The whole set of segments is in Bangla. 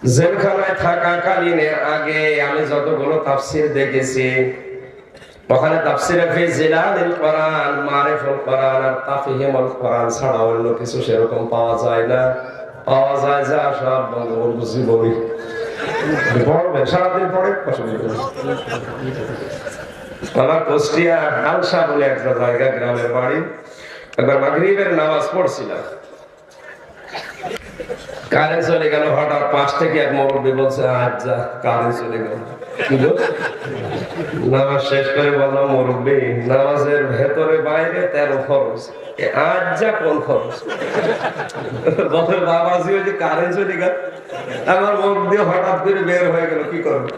জেলখানায় থাকাকালীন আগে আমি যতগুলো তাফসীর দেখেছি, ওখানে তাফসীরে ফি জিলালিল কোরআন, মারিফুল কোরআন আর তাফহিমুল কোরআন ছাড়া অন্য কিছু সেরকম পাওয়া যায় না। পাওয়া যায় যা সব বঙ্গবন্ধু জীবনী পড়বে, সারাদিন পড়ে। আমার কুষ্টিয়া হালসা বলে একটা জায়গা, গ্রামের বাড়ি। একবার মাগরিবের নামাজ পড়ছিলাম, কারেন্ট চলে গেল। হঠাৎ পাশ থেকে এক মুরব্বী বলছে, আজ যা কারেন্ট চলে গেল। নামাজ শেষ করে বললাম, মুরব্বী নামাজের ভেতরে বাইরে 13 ফরজ, আজ যা কোন ফরজ? বলে বাবাজি ওই যে কারেন্ট চলে গেল। আমার মুখ দিয়ে হঠাৎ করে বের হয়ে গেল, কি করবো?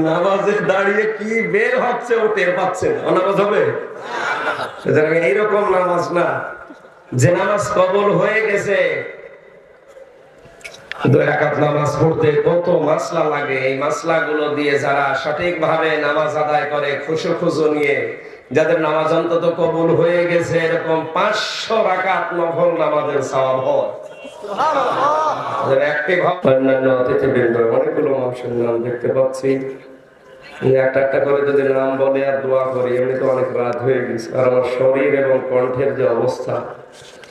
নামাজে দাঁড়িয়ে কি বের হচ্ছে ও টের পাচ্ছে না। নামাজ হবে এইরকম নামাজ না যে নামাজ কবুল হয়ে গেছে। 2 রাকাত নামাজ পড়তে কত মাসলা লাগে, এই মাসলাগুলো দিয়ে যারা সঠিকভাবে নামাজ আদায় করে খুশু নিয়ে, যাদের নামাজ অন্তত কবুল হয়ে গেছে, এরকম 500 রাকাত নফল নামাজের সওয়াব হয়। অন্যান্য অতিথিবৃন্দ, অনেকগুলো মানুষের নাম দেখতে পাচ্ছি। একটা করে যদি নাম বলে আর দোয়া করি, এমনি তো অনেক রাত হয়ে গেছে। আর আমার শরীর এবং কণ্ঠের যে অবস্থা,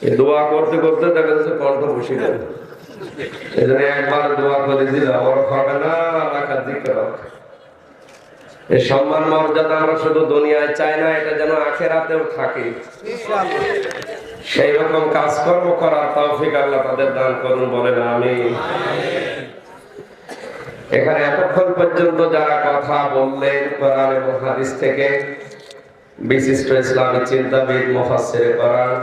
এই দোয়া করতে করতে দেখা যাচ্ছে কণ্ঠ বসে গেল। এই জন্য একবার দোয়া করে দিলাম, ওর হবে না রাখা জিকির। এই সম্মান মর্যাদা আমরা শুধু দুনিয়ায় চাই না, এটা যেন আখিরাতেও থাকে। সেই রকম কাজকর্ম করার তৌফিক আল্লাহ তাদের দান করুন, বলেন আমিন। এখানে এতক্ষণ পর্যন্ত যারা কথা বললেন কোরআন এবং হাদিস থেকে, বিশিষ্ট ইসলামী চিন্তাবিদ, মুফাসসির কোরআন,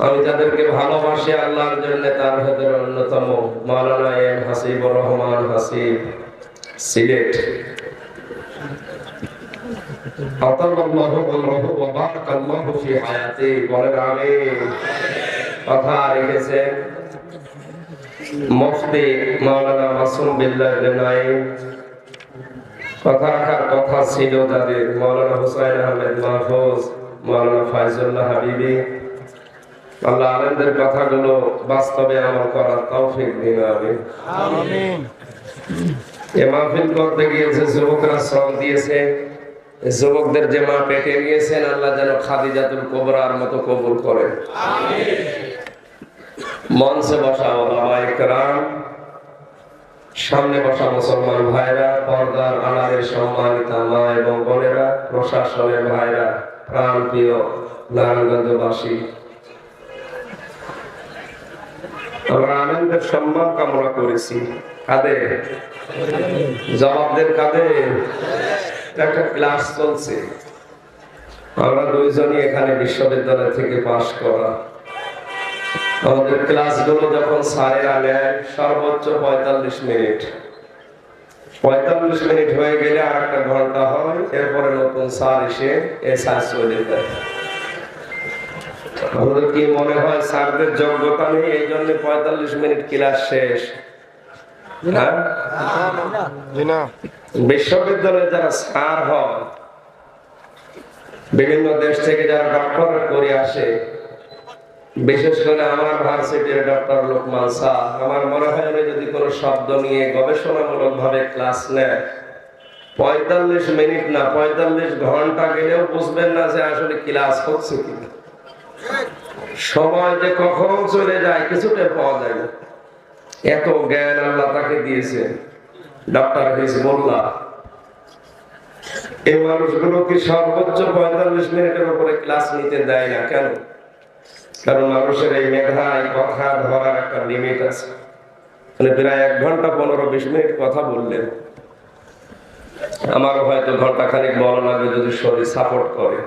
আমি যাদেরকে ভালোবাসি আল্লাহর জন্য, তার ভেতরে অন্যতম মাওলানা এম হাসিবুর রহমান হাসিব, সিলেট। আতাল্লাহু আমরাহু ওয়া বারাকাল্লাহু ফি হায়াতি, বলেন আমিন। কথা রেখেছেন মুফতি মাওলানা মাসুম বিল্লাহ ইবনে নাঈম। কথা রাখার কথা ছিল যাদের, মাওলানা হুসাইন আহমেদ মাহফুজ, মাওলানা ফায়জুল্লাহ হাবিবি। আল্লাহ আলেমদের কথাগুলো বাস্তবে আমল করার তৌফিক দিন, আমিন। এই মাহফিল করতে গিয়েছে যুবকরা, শ্রম দিয়েছে। যুবকদের যে মা পেটে নিয়েছেন, আল্লাহ যেন খাদিজাতুল কুবরার মতো কবুল করেন, আমিন। মঞ্চে বসা ওলামায়ে কেরাম, সামনে বসা মুসলমান ভাইরা, পর্দার আড়ালের সম্মানিতা মা এবং বোনেরা, প্রশাসনের ভাইরা, প্রাণপ্রিয় নারায়ণগঞ্জবাসী, আমরা আনন্দের সম্মান কামনা করেছি। কাদের জবাবদের? কাদের? একটা ক্লাস চলছে, আমরা দুইজনই এখানে বিশ্ববিদ্যালয় থেকে পাশ করা। আমাদের ক্লাসগুলো যখন স্যারেরা নেয় সর্বোচ্চ 45 মিনিট। 45 মিনিট হয়ে গেলে আর একটা ঘন্টা হয়, এরপরে নতুন স্যার এসে এই স্যার চলে যায়। আমাদের কি মনে হয় স্যারদের যোগ্যতা নেই, এই জন্য 45 মিনিট ক্লাস শেষ? বিশ্ববিদ্যালয়ে যারা স্যার হয়, বিভিন্ন দেশ থেকে যারা ডক্টরেট করে আসে, বিশেষ করে আমার ভার্সিটির ডক্টর লোকমান স্যার, আমার মনে হয় উনি যদি কোনো শব্দ নিয়ে গবেষণামূলক ভাবে ক্লাস নেয়, 45 মিনিট না 45 ঘন্টা গেলেও বুঝবেন না যে আসলে ক্লাস হচ্ছে কি। সময় যে কখন চলে যায় কিছুটা পাওয়া যায় না। এত জ্ঞান আল্লাহ তাকে দিয়েছে। ডক্টর হিজবুল্লাহ, এই মানুষগুলো কি সর্বোচ্চ 45 মিনিটের উপরে ক্লাস নিতে দেয় না কেন? কারণ মানুষের এই মেধা, এই কথা ধরার একটা লিমিট আছে। মানে প্রায় 1 ঘন্টা 15-20 মিনিট কথা বললেন, আমারও হয়তো ঘন্টা খানিক বলা লাগবে যদি শরীর সাপোর্ট করে।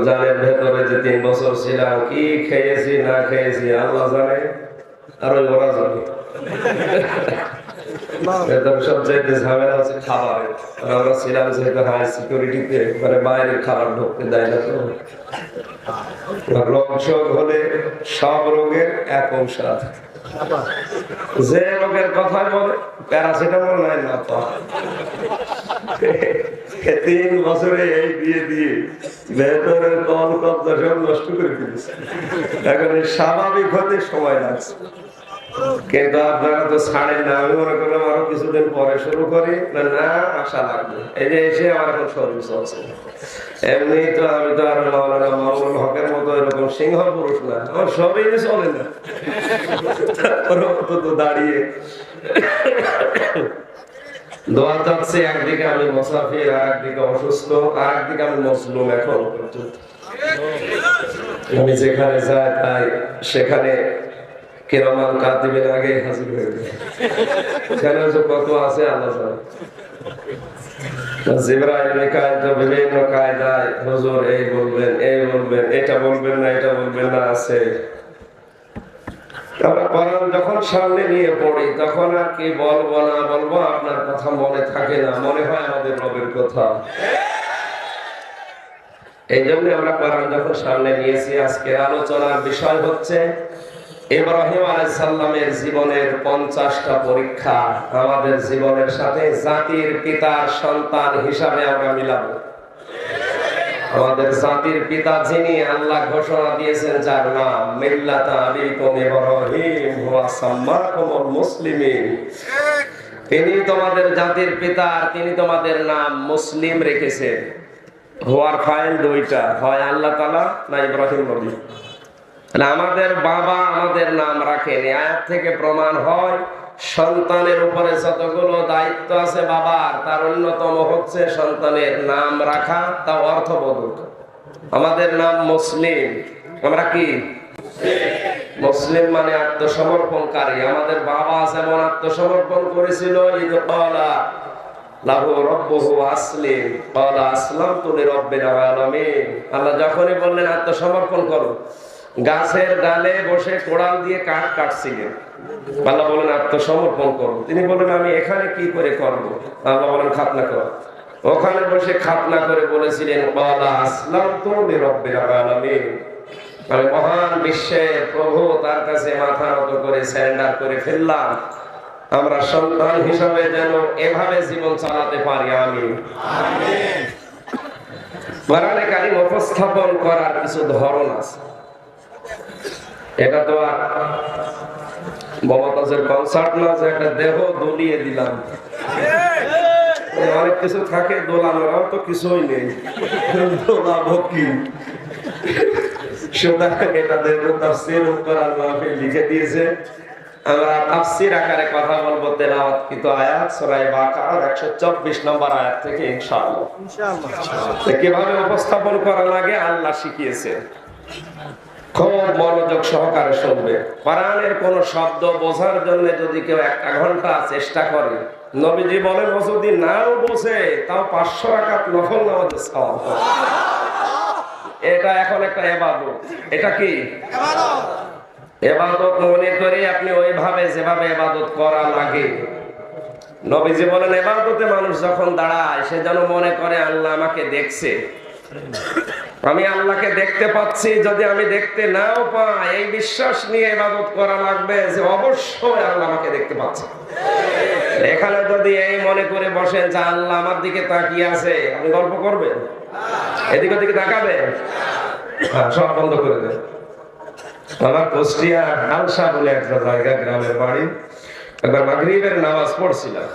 জানের ভেতরে যে 3 বছর ছিলাম, কি খেয়েছি না খেয়েছি আল্লাহ জানে, আর ওই ওরা জানে। সবচাইতে ঝামেলা হচ্ছে খাবারের। আমরা ছিলাম যেহেতু হাই সিকিউরিটিতে, মানে বাইরের খাবার ঢুকতে দেয় না। তো রোগ শোক হলে সব রোগের এক ঔষধ, যে রোগের কথা বলে প্যারাসিটামল নাই না। 3 বছরে এই দিয়ে ভেতরের কল কব্জা সব নষ্ট করে দিয়েছে। এখন স্বাভাবিক হতে সময় লাগছে। কিন্তু আপনারা তো ছাড়েন না। আমি মনে করলাম আরো কিছুদিন পরে শুরু করি, না আশা লাগবে। এই যে এসে আমার এখন শরীর চলছে। এমনি তো আমি তো আর মাওলানা মামুনুল হকের মতো এরকম সিংহ পুরুষ না, আমার শরীরই চলে না। তো দাঁড়িয়ে দোয়া চাচ্ছে, একদিকে আমি মুসাফির, আর একদিকে অসুস্থ, আর একদিকে আমি মজলুম। এখন আমি যেখানে যাই তাই সেখানে কিরামান কাতিবের আগে হাজির হয়ে যায়। সেখানে কত আছে আল্লাহ জানে। জিবরাইল মিকাইল তো বিভিন্ন কায়দায় হুজুর এই বলবেন, এই বলবেন, এটা বলবেন না, এটা বলবেন না আছে। আমরা কোরআন যখন সামনে নিয়ে পড়ি তখন আর কি বলবো না বলবো আপনার কথা মনে থাকে না, মনে হয় আমাদের রবের কথা। এই জন্য আমরা কোরআন যখন সামনে নিয়েছি, আজকের আলোচনার বিষয় হচ্ছে ইব্রাহিম আলাইহিস সালামের জীবনের 50টা পরীক্ষা আমাদের জীবনের সাথে জাতির পিতার সন্তান হিসাবে আমরা মিলাবো। আমাদের জাতির পিতা যিনি, আল্লাহ ঘোষণা দিয়েছেন যার নাম মিল্লাতা আবিকুম ইব্রাহিম ওয়া সাম্মাকুমুল মুসলিমিন, তিনি তোমাদের জাতির পিতা, তিনি তোমাদের নাম মুসলিম রেখেছেন। হওয়ার ফাইল দুইটা, হয় আল্লাহ তাআলা না ইব্রাহিম নবী। আমাদের বাবা আমাদের নাম রাখেন, আয়াত থেকে প্রমাণ হয় সন্তানের উপরে যতগুলো দায়িত্ব আছে বাবার, তার অন্যতম হচ্ছে সন্তানের নাম রাখা, তা অর্থবোধক। আমাদের নাম মুসলিম, আমরা কি মুসলিম মানে আত্মসমর্পণকারী। আমাদের বাবা যেমন আত্মসমর্পণ করেছিল, ইদ ক্বালা লাহু রাব্বুহু আসলিম ক্বালা আসলামতু লিরাব্বিল আলামিন। আল্লাহ যখনই বললেন আত্মসমর্পণ করো, গাছের ডালে বসে কোড়াল দিয়ে কাঠ কাটছিলেন, আল্লাহ বলেন আত্মসমর্পণ করো। তিনি বলেন আমি এখানে কি করে করবো? আল্লাহ বলেন খাতনা করো। ওখানে বসে খাতনা করে বলেছিলেন ক্বালা আসলামতু লিরাব্বিল আলামিন, আমি মহান বিশ্বের প্রভু, তার কাছে মাথা নত করে সারেন্ডার করে ফেললাম। আমরা সন্তান হিসাবে যেন এভাবে জীবন চালাতে পারি, আমিন। কোরআনে কারীম উপস্থাপন করার কিছু ধরন আছে। এটা তো আর মমতাজের কনসার্ট না যে একটা দেহ দলিয়ে দিলাম, অনেক কিছু থাকে দোলানোর, তো কিছুই নেই, দোলাবো কি? সুতরাং এটা দেখো তাফসীর কোরআন মাহফিল লিখে দিয়েছে। আমরা তাফসীর আকারে কথা বলবো, তেলাওয়াতকৃত আয়াত সূরা বাকারার 124 নম্বর আয়াত থেকে ইনশাআল্লাহ। কিভাবে উপস্থাপন করা লাগে আল্লাহ শিখিয়েছে, খুব মনোযোগ সহকারে শুনবে। কোরআনের কোন শব্দ বোঝার জন্য যদি কেউ 1 ঘন্টা চেষ্টা করে, নবীজি বলেন ও যদি নাও বোঝে তাও 500 রাকাত নফল নামাজের সওয়াব হবে। এটা এখন একটা ইবাদত। এটা কি ইবাদত? ইবাদত মনে করে আপনি ওইভাবে যেভাবে ইবাদত করা লাগে। নবীজি বলেন ইবাদতে মানুষ যখন দাঁড়ায় সে যেন মনে করে আল্লাহ আমাকে দেখছে, আমি আল্লাহকে দেখতে পাচ্ছি। যদি আমি দেখতে নাও পাই, এই বিশ্বাস নিয়ে ইবাদত করা লাগবে যে অবশ্যই আল্লাহ আমাকে দেখতে পাচ্ছে। এখানে যদি এই মনে করে বসেন যে আল্লাহ আমার দিকে তাকিয়ে আছে, আপনি গল্প করবেন? এদিকে ওদিকে তাকাবেন? সব বন্ধ করে দেন। আমার কুষ্টিয়া হালসা বলে একটা জায়গা, গ্রামের বাড়ি। একবার মাগরিবের নামাজ পড়ছিলাম,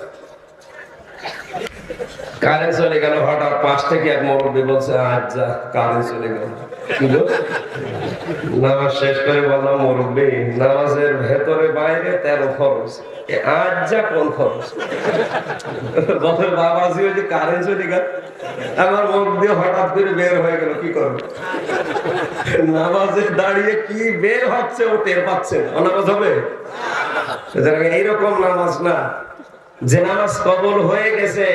কারেন্ট চলে গেল। হঠাৎ পাশ থেকে এক মুরব্বী বলছে আজ যা কারেন্ট চলে গেল। নামাজ শেষ করে বললাম মুরব্বী, নামাজের ভেতরে বাইরে 13 ফরজ, আজ যা কোন ফরজ? বলে বাবাজি ওই যে কারেন্ট চলে গেল। আমার মুখ দিয়ে হঠাৎ করে বের হয়ে গেল, কি করবো? নামাজে দাঁড়িয়ে কি বের হচ্ছে ও টের পাচ্ছে না, নামাজ হবে? এইরকম নামাজ না, যে নামাজ কবুল হয়ে গেছে।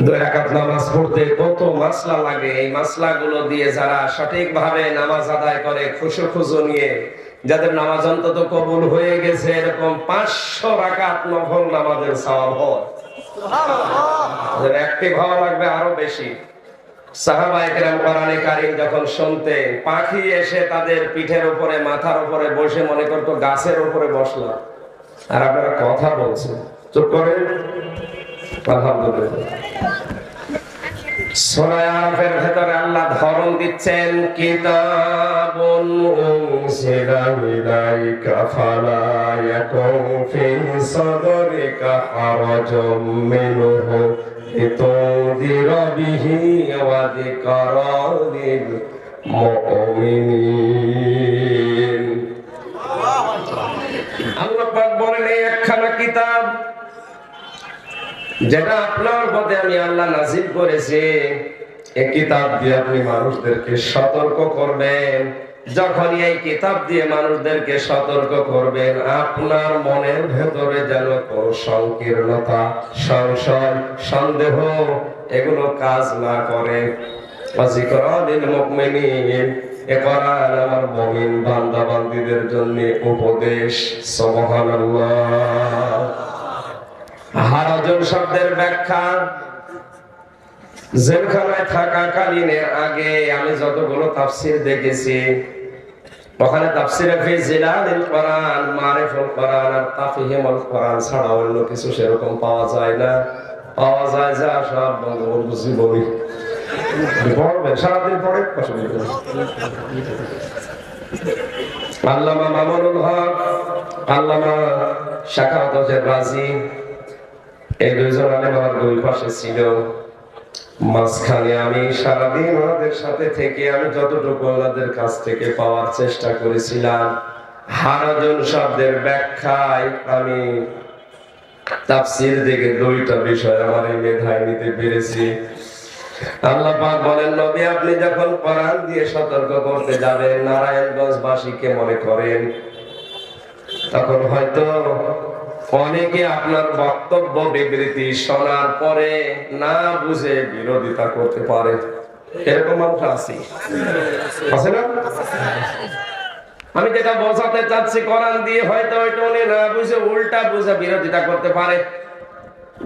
2 রাকাত নামাজ পড়তে কত মাসলা লাগে, এই মাসলাগুলো দিয়ে যারা সঠিকভাবে নামাজ আদায় করে খুশু নিয়ে, যাদের নামাজ অন্তত কবুল হয়ে গেছে, এরকম 500 রাকাত নফল নামাজের সওয়াব হয়। সুবহানাল্লাহ। অ্যাক্টিভ হওয়া লাগবে আরো বেশি। সাহাবায়ে কেরাম কোরআনে কারীম যখন শুনতেন, পাখি এসে তাদের পিঠের উপরে মাথার উপরে বসে মনে করতো গাছের উপরে বসলাম, আর আপনারা কথা বলছেন, চুপ করেন। আলহামদুলিল্লাহ। সূরা আরাফের ভেতরে আল্লাহ ধরন দিচ্ছেন, কিতাবুন উনজিলা ইলাইকা ফালা ইয়াকুন ফি সাদরিকা হারাজুম মিনহু লিতুনযিরা বিহি ওয়া যিকরা লিল মুমিনিন। আল্লাহ পাক বলেন, এই একখানা কিতাব যেটা আপনার পথে আমি আল্লাহ নাযিল করেছি, এই কিতাব দিয়ে আপনি মানুষদেরকে সতর্ক করবেন। যখন এই কিতাব দিয়ে মানুষদেরকে সতর্ক করবেন, আপনার মনের ভেতরে যেন কোনো সংকীর্ণতা, সংশয়, সন্দেহ এগুলো কাজ না করে। ওয়াজিকরা লিল মুমিনিন, এ কোরআন আমার মুমিন বান্দা বান্দীদের জন্য উপদেশ। সুবহানাল্লাহ। হারাজুন শব্দের ব্যাখ্যা, জেলখানায় থাকাকালীনের আগে আমি যতগুলো তাফসীর দেখেছি, ওখানে তাফসীরে ফি জিলালিল কোরআন, মারিফুল কোরআন আর তাফহিমুল কোরআন ছাড়া অন্য কিছু সেরকম পাওয়া যায় না। পাওয়া যায় যা সব বঙ্গবন্ধু জীবনী পড়বেন, সারাদিন পড়ে। আল্লামা মামুনুল হক, আল্লামা শাখাওয়াত হোসেন রাজি, এই দুইজন আলেম আমার দুই পাশে ছিল। মাঝখানে আমি সারাদিন ওনাদের সাথে থেকে আমি যতটুকু ওনাদের কাছ থেকে পাওয়ার চেষ্টা করেছিলাম, হারাজুন শব্দের ব্যাখ্যায় আমি তাফসীর থেকে দুইটা বিষয় আমার এই মেধায় নিতে পেরেছি। আল্লাহ পাক বলেন, নবী আপনি যখন কোরআন দিয়ে সতর্ক করতে যাবেন, নারায়ণগঞ্জবাসীকে মনে করেন, তখন হয়তো অনেকে আপনার বক্তব্য বিবৃতি শোনার পরে না বুঝে বিরোধিতা করতে পারে। এরকম মানুষ আছে না? আমি যেটা বোঝাতে চাচ্ছি কোরআন দিয়ে, হয়তো ওইটা উনি না বুঝে উল্টা বুঝে বিরোধিতা করতে পারে।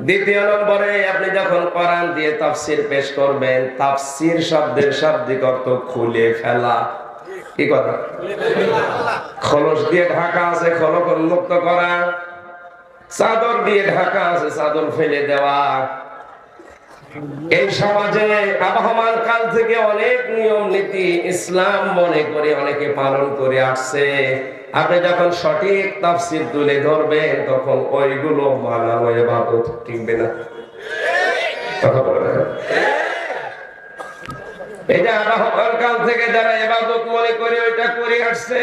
দ্বিতীয় নম্বরে, আপনি যখন কোরআন দিয়ে তাফসীর পেশ করবেন, তাফসীর শব্দের শাব্দিক অর্থ খুলে ফেলা। কি কথা? খোলস দিয়ে ঢাকা আছে, খোলক উন্মুক্ত করা। চাদর দিয়ে ঢাকা আছে, চাদর ফেলে দেওয়া। এই সমাজে আবহমান কাল থেকে অনেক নিয়ম নীতি ইসলাম মনে করে অনেকে পালন করে আসছে। আপনি যখন সঠিক তাফসীর তুলে ধরবেন, তখন ওইগুলো মানানো ইবাদত টিকবে না। কথা বলেন। এই যে আবহমান কাল থেকে যারা ইবাদত মনে করে ওইটা করে আসছে,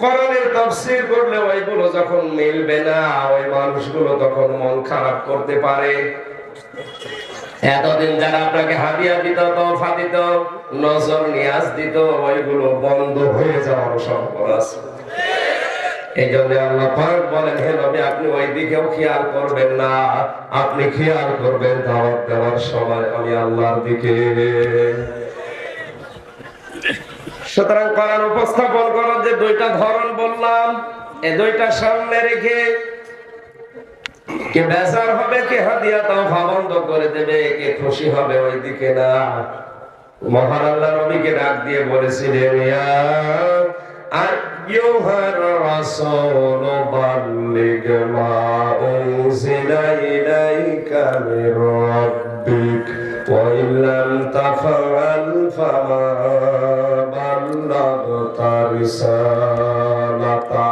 কোরআনের তাফসীর করলে ওইগুলো যখন মিলবে না, ওই মানুষগুলো তখন মন খারাপ করতে পারে। এতদিন যারা আপনাকে হাদিয়া দিত, তোহফা দিত, নজর নিয়াজ দিত, ওইগুলো বন্ধ হয়ে যাওয়ার সম্ভাবনা আছে। এই জন্য আল্লাহ পাক বলেন, হে নবী আপনি ওই দিকেও খেয়াল করবেন না, আপনি খেয়াল করবেন দাওয়াত দেওয়ার সময় আমি আল্লাহর দিকে। সুতরাং কোরআন উপস্থাপন করার যে দুইটা ধরন বললাম, এই দুইটা সামনে রেখে কে বেজার হবে, কে হাদিয়া তোহফা বন্ধ করে দেবে, কে খুশি হবে, ওই দিকে না। মহান আল্লাহ নবীকে ডাক দিয়ে বলেছিলেন, ইয়া আইয়ুহার রাসূল বাল্লিগ মা উনজিলা ইলাইকা মির রাব্বিক ওয়া ইল্লাম তাফআল ফামা বাল্লাগতা রিসালাতা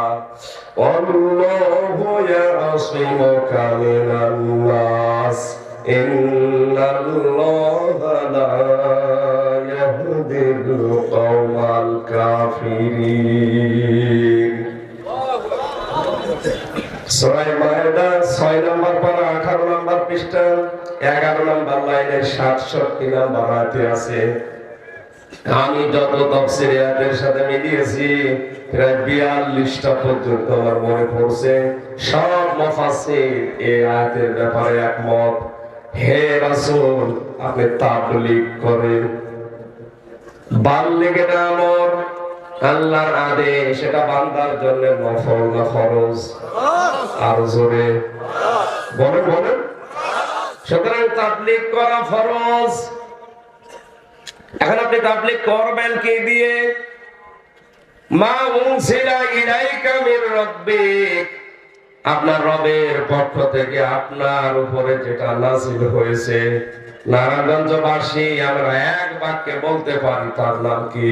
আল্লাহু ইয়াসিমুকা মিনান নাস ইন্নাল্লাহা লা ইয়াহদিল কওমাল কাফিরিন। সূরা মায়েদা 6 নম্বর পারা 18 নম্বর পৃষ্ঠা 11 নম্বর লাইনের 67 নম্বর আয়াতে আছে। আমি যত তাফসীর আয়াতের সাথে মিলিয়েছি প্রায় 42টা পর্যন্ত আমার মনে পড়ছে। সব মুফাসসির এই আয়াতের ব্যাপারে একমত। হে রাসূল আপনি তাবলীগ করেন। বাল্লিগের আমর আল্লাহর আদেশ, এটা বান্দার জন্য নফল না ফরজ? আর জোরে বলেন বলেন। সুতরাং তাবলীগ করা ফরজ। এখন আপনি তাবলীগ করবেন কি দিয়ে? মা উনজিলা ইলাইকা মির রাব্বিক, আপনার রবের পক্ষ থেকে আপনার উপরে যেটা নাযিল হয়েছে, নারায়ণগঞ্জবাসী আমরা এক বাক্যে বলতে পারি, তার নাম কি?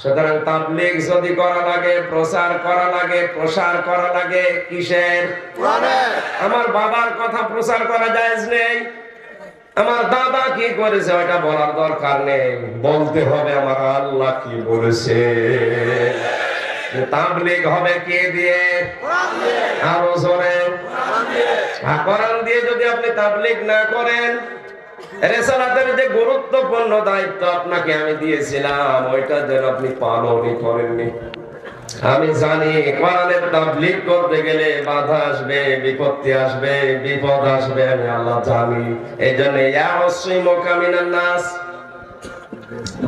সুতরাং তাবলীগ যদি করা লাগে, প্রচার করা লাগে, প্রসার করা লাগে কিসের? আমার বাবার কথা প্রচার করা জায়েজ নেই, আমার দাদা কি করেছে ওটা বলার দরকার নেই, বলতে হবে আমার আল্লাহ কি বলেছে। তাবলীগ হবে কে দিয়ে? আরো জোরে। কোরআন দিয়ে যদি আপনি তাবলীগ না করেন, রিসালাতের যে গুরুত্বপূর্ণ দায়িত্ব আপনাকে আমি দিয়েছিলাম ওইটা যেন আপনি পালনই করেননি। আমি জানি কোরআনের তাবলীগ করতে গেলে বাধা আসবে, বিপত্তি আসবে, বিপদ আসবে, আমি আল্লাহ জানি। এইজন্য ইয়া ওয়াসিমুকা মিনান নাস,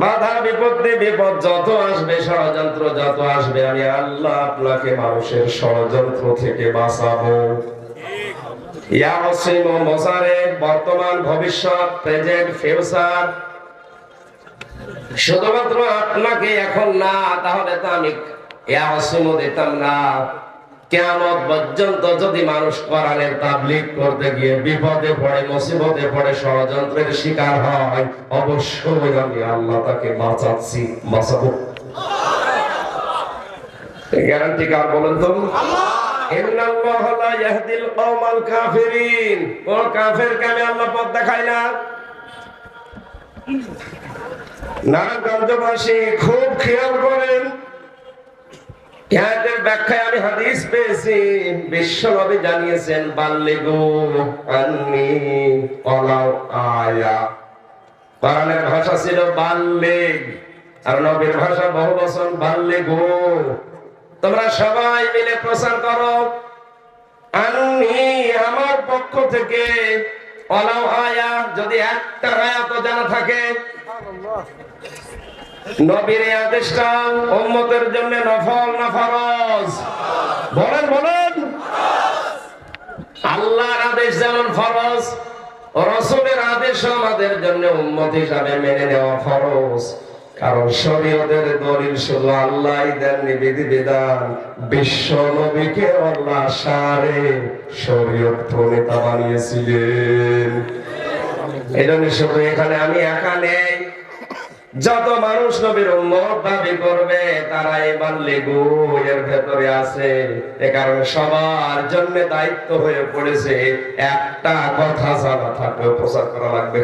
বাধা বিপত্তি বিপদ যত আসবে, ষড়যন্ত্র যত আসবে, আমি আল্লাহ আপনাকে মানুষের ষড়যন্ত্র থেকে বাঁচাবো। ইয়া ওয়াসিমু মুসারে, বর্তমান ভবিষ্যৎ, প্রেজেন্ট ফিউচার, শুধুমাত্র আপনাকে এখন না, তাহলে তো আমি ইয়া ওয়াসিমু দিতাম না। কিয়ামত পর্যন্ত যদি মানুষ কোরআনের তাবলীগ করতে গিয়ে বিপদে পড়ে, মুসিবতে পড়ে, ষড়যন্ত্রের শিকার হয়, অবশ্যই আমি আল্লাহ তাকে বাঁচাচ্ছি, বাঁচাবো। গ্যারান্টি কার বলেন তো? আল্লাহ। ইন্নাল্লাহা লা ইয়াহদিল কওমাল কাফিরিন, কোন কাফেরকে আমি আল্লাহ পথ দেখাই না। নারায়ণগঞ্জবাসী খুব খেয়াল করেন, এর ব্যাখ্যায় আমি হাদিস পেয়েছি, বিশ্বনবী জানিয়েছেন বাল্লিগু আন্নি ওয়ালাউ আয়া। কোরআনের ভাষা ছিল বাল্লিগ, আর নবীর ভাষা বহুবচন বাল্লিগু। তোমরা সবাই মিলে প্রচার করো, আন্নি আমার পক্ষ থেকে, ওয়ালাউ আয়া যদি একটা আয়াত জানা থাকে। নবীর এই আদেশটা উম্মতের জন্য নফল না ফরজ? বলেন বলেন। আল্লাহর আদেশ যেমন ফরজ, রাসূলের আদেশ আমাদের জন্য উম্মত হিসাবে মেনে নেওয়া ফরজ। কারণ শরীয়তের দলিল শুধু আল্লাহই দেননি বিধিবিধান, বিশ্ব নবীকে আল্লাহ সারে শরীয়ত প্রণেতা বানিয়েছিলেন। এজন্য শুধু এখানে আমি একা নেই, যত মানুষ নবীর উম্মত দাবি করবে তারা এই বাল্লিগু এর ভেতরে আছে। এ কারণে সবার জন্য দায়িত্ব হয়ে পড়েছে, একটা কথা জানা থাকবে, প্রচার করা লাগবে।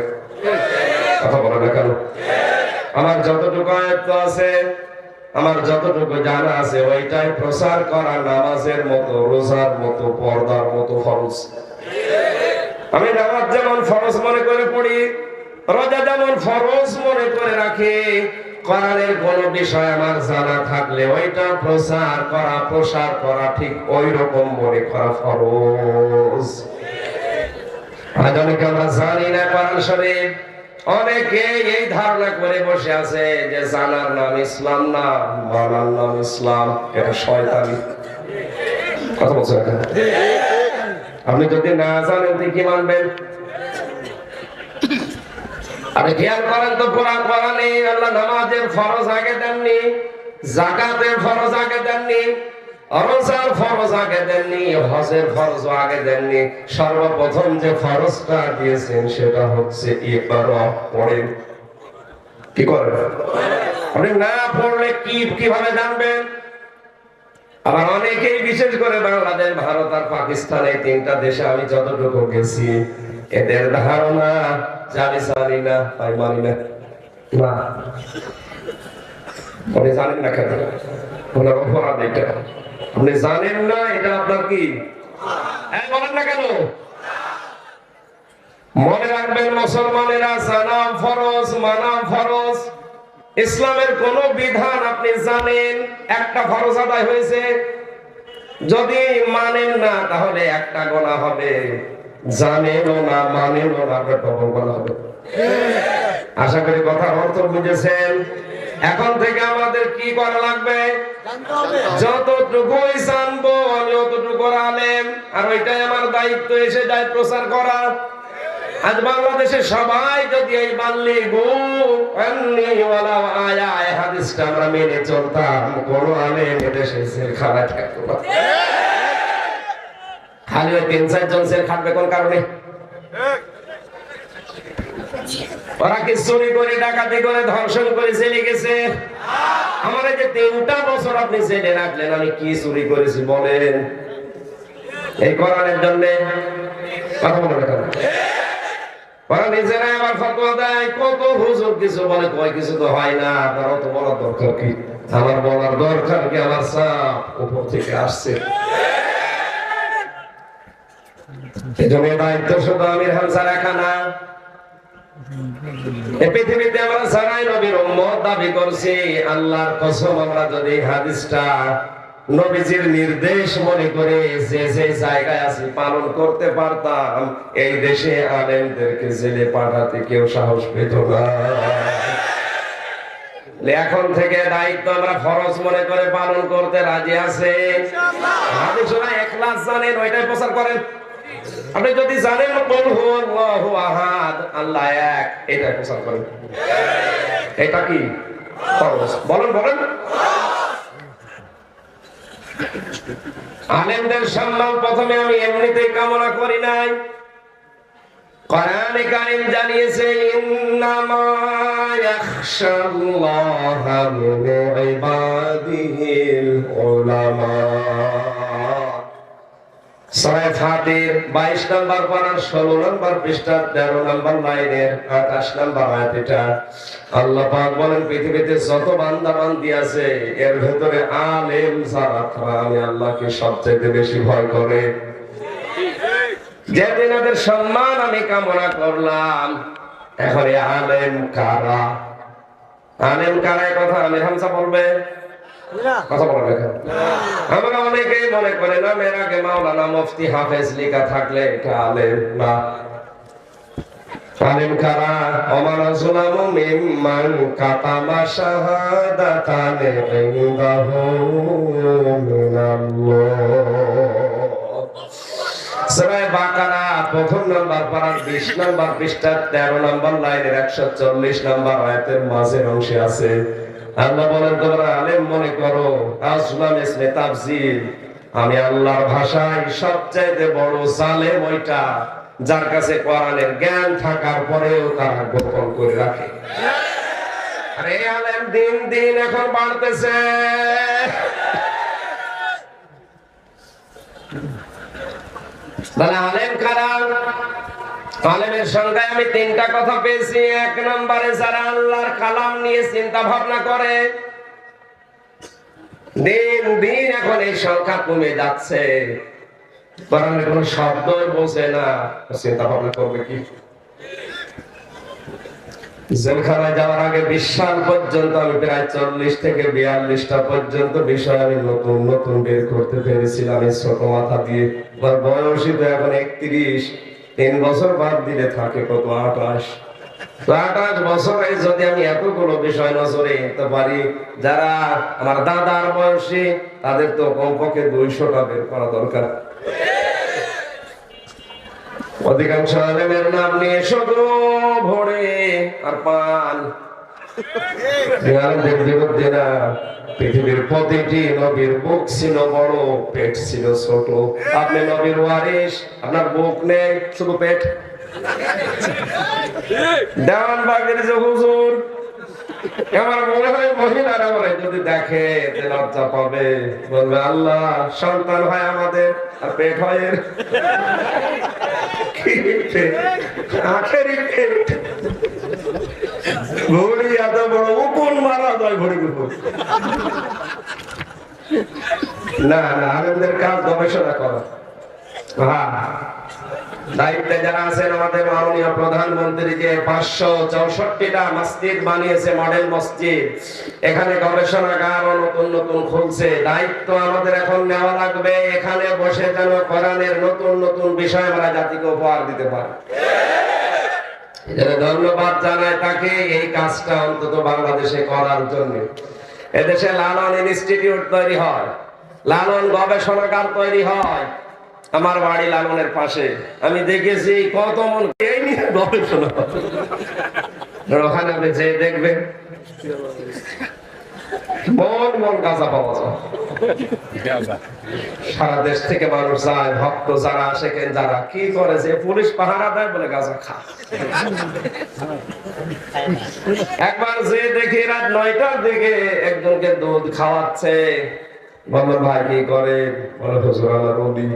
কথা বলে না কেন? আমার যতটুকু আয়ত্ত আছে, আমার যতটুকু জানা আছে, ওইটাই প্রচার করা নামাজের মতো, রোজার মতো, পর্দার মতো ফরজ। আমি নামাজ যেমন ফরজ মনে করে পড়ি, রোজা যেমন ফরজ মনে করে রাখি, কোরআনের কোন বিষয় আমার জানা থাকলে ওইটা প্রচার করা, প্রসার করা ঠিক ওই রকম মনে করা ফরজ। আজ অনেকে আমরা জানি না কোরআন শরীফ, অনেকে এই ধারণা করে বসে আছে যে জানার নাম ইসলাম না, মানার নাম ইসলাম, এটা শয়তানি। কথা বলছেন? আপনি যদি না জানেন কি মানবেন? আপনি খেয়াল করেন তো, কোরআনে আল্লাহ নামাজের ফরজ আগে দেননি, যাকাতের ফরজ আগে দেননি, রোজার ফরজ আগে দেননি, হজের ফরজ আগে দেননি। সর্বপ্রথম যে ফরজটা দিয়েছেন সেটা হচ্ছে ইকরা, পড়েন। কি করেন? আপনি না পড়লে কিভাবে জানবেন? আবার অনেকেই, বিশেষ করে বাংলাদেশ, ভারত আর পাকিস্তান, এই তিনটা দেশে আমি যতটুকু গেছি, এদের ধারণা যে আমি জানি না তাই মানি না। না, আপনি জানেন না কেন? আপনার অপরাধ এটা। আপনি জানেন না, এটা আপনার কি? বলেন না কেন? মনে রাখবেন মুসলমানেরা, জানা ফরজ, মানা ফরজ। ইসলামের কোন বিধান আপনি জানেন, একটা ফরজ আদায় হয়েছে, যদি মানেন না তাহলে একটা গুনাহ হবে, জানেনও না মানেনও না ডবল গুনাহ হবে। আশা করি কথার অর্থ বুঝেছেন। এখন থেকে আমাদের কি করা লাগবে? যতটুকুই জানবো আমি অতটুকু আলেম, আর ওইটাই আমার দায়িত্ব এসে যায় প্রচার করা। আজ বাংলাদেশে সবাই যদি এই বাল্লিগু আন্নি ওয়ালাউ আয়া হাদিসটা আমরা মেনে চলতাম, কোন আলেম এদেশে জেলখানায় থাকতো না। খালি ওই 3-4 জন সেল খাটবে কোন কারণে? ওরা কি চুরি করে ডাকাতি করে ধর্ষণ করে চলে গেছে? আমার এই যে 3টা বছর আপনি জেলে রাখলেন, আমি কি চুরি করেছি বলেন? এই কোরআনের জন্য কথা বলে রাখেন। ওরা নিজেরাই আবার ফতোয়া দেয়, কত হুজুর কিছু বলে, কয় কিছু তো হয় না। আপনার অত বলার দরকার কি? আমার বলার দরকার কি? আমার চাপ উপর থেকে আসছে। এই জন্য দায়িত্ব শুধু আমির হামজা রাখা না। এই পৃথিবীতে আমরা যারাই নবীর উম্মত দাবি করছি, আল্লাহর কসম আমরা যদি হাদিসটা নবীজির নির্দেশ মনে করে যে যে জায়গায় আছি পালন করতে পারতাম, এই দেশে আলেমদেরকে জেলে পাঠাতে কেউ সাহস পেত না। এখন থেকে দায়িত্ব আমরা ফরজ মনে করে পালন করতে রাজি আছে। হাদিসরা ইখলাস জানেন, ওইটাই প্রচার করেন। আপনি যদি জানেন কুল হুয়াল্লাহু আহাদ, আল্লাহ এক, এটা প্রচার করেন। এটা কি ফরজ? বলেন বলেন। আলেমদের সম্মান প্রথমে আমি এমনিতেই কামনা করি নাই। কোরআনে কারীম জানিয়েছে ইন্নামা ইয়াখশাল্লাহা মিন ইবাদিহিল উলামা। সূরা ফাতির 22 নম্বর পারার 16 নম্বর পৃষ্ঠার 13 নম্বর লাইনের 28 নম্বর আয়াত। এটা আল্লাহ পাক বলেন পৃথিবীতে যত বান্দা বান্দি আছে এর ভিতরে আলেম যারা আমি আল্লাহকে সবচেয়ে বেশি ভয় করে। যেদিন এদের সম্মান আমি কামনা করলাম, এখন এই আলেম কারা? আলেম কারা? কথা আমির হামজা বলবে, কথা বলবে। আমরা অনেকেই মনে করে না এর আগে মাওলানা মুফতি হাফেজ লেখা থাকলে এটা আলেম না। আলেম কারা? ওমান যুলামু মিম্মান কাতামা শাহাদাতান ইনদাহু মিনাল্লাহ। সূরা বাকারা প্রথম নম্বর পারার 20 নম্বর পৃষ্ঠার 13 নম্বর লাইনের 140 নম্বর আয়াতের মাঝের অংশে আছে। আল্লাহ বলেন তোমরা আলেম মনে করো, আসলাম ইসমে তাফসীর, আমি আল্লাহর ভাষায় সবচাইতে বড় জালেম ওইটা যার কাছে কোরআনের জ্ঞান থাকার পরেও তারা গোপন করে রাখে। আরে আলেম দিন দিন এখন বাড়তেছে। আলেম কারা? আলেমের সংখ্যায় আমি 3টা কথা পেয়েছি। 1 নম্বরে যারা আল্লাহর কালাম নিয়ে চিন্তা ভাবনা করে। দিন দিন এখন এই সংখ্যা কমে যাচ্ছে। কোরআনের কোন শব্দই বোঝে না, চিন্তা ভাবনা করবে কি? জেলখানায় যাওয়ার আগে 20 সাল পর্যন্ত আমি প্রায় 40 থেকে 42টা পর্যন্ত বিষয় আমি নতুন নতুন বের করতে পেরেছিলাম এই ছোট মাথা দিয়ে। আমার বয়সই তো এখন 31, 3 বছর বাদ দিলে থাকে কত? 28 বছরে যদি আমি এতগুলো বিষয় নজরে আনতে পারি, যারা আমার দাদার বয়সী তাদের তো কমপক্ষে 200টা বের করা দরকার। অধিকাংশ আলেমের নাম নিয়ে শুধু ভরে আর পান। পৃথিবীর প্রতিটি নবীর বুক ছিল বড়, পেট ছিল ছোট। আপনি নবীর ওয়ারিস, আপনার বুক নেই, শুধু পেট। দেওয়ান বাগের যে হুজুর, আমার মনে হয় মহিলারা বলে যদি দেখে লজ্জা পাবে, বলবে আল্লাহ সন্তান হয় আমাদের আর পেট হয় এর। আখেরি পেট ঘড়ি এত বড় উকুন মারা যায় ঘড়ির উপর। না না, আলেমদের কাজ গবেষণা করা। দায়িত্বে যারা আছেন, আমাদের মাননীয় প্রধানমন্ত্রী যে 564টা মসজিদ বানিয়েছে, মডেল মসজিদ, এখানে গবেষণাগার নতুন নতুন খুলছে। দায়িত্ব আমাদের এখন নেওয়া লাগবে, এখানে বসে যেন কোরআনের নতুন নতুন বিষয় আমরা জাতিকে উপহার দিতে পারি। ধন্যবাদ জানাই তাকে এই কাজটা অন্তত বাংলাদেশে করার জন্য। এদেশে লালন ইনস্টিটিউট তৈরি হয়, লালন গবেষণাগার তৈরি হয়। আমার বাড়ি লালনের পাশে, আমি দেখেছি কত মন এই নিয়ে গবেষণা। ওখানে আপনি যে দেখবেন মন মন গাঁজা পাওয়া যায়। সারা দেশ থেকে মানুষ যায়, ভক্ত যারা আসে, যারা কি করে যে পুলিশ পাহারা দেয় বলে গাঁজা খা। একবার যে দেখি রাত 9টার দিকে একজনকে দুধ খাওয়াচ্ছে, বললাম ভাই কি করে? বলে হুজুর আল্লাহর ওলি।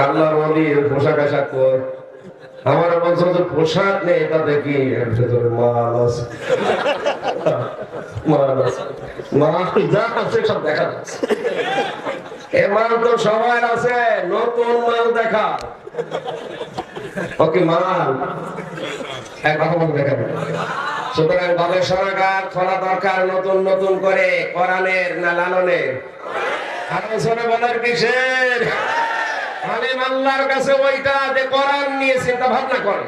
আল্লাহর ওলি পোশাক আশাক কর। আমার বলছো যে পোশাক নেই, তাতে কি এর ভেতরে মাল আছে, মাল আছে, মাল যা আছে সব দেখা যাচ্ছে। এ মাল তো সবার আছে, নতুন মাল দেখা। ওকে মাল একরকম দেখা। সুতরাং গবেষণাগার খোলা দরকার নতুন নতুন করে, কোরআনের না লালনের? আলোচনা বলার কিসের? আলেম আল্লাহর কাছে ওইটা যে কোরআন নিয়ে চিন্তা ভাবনা করে,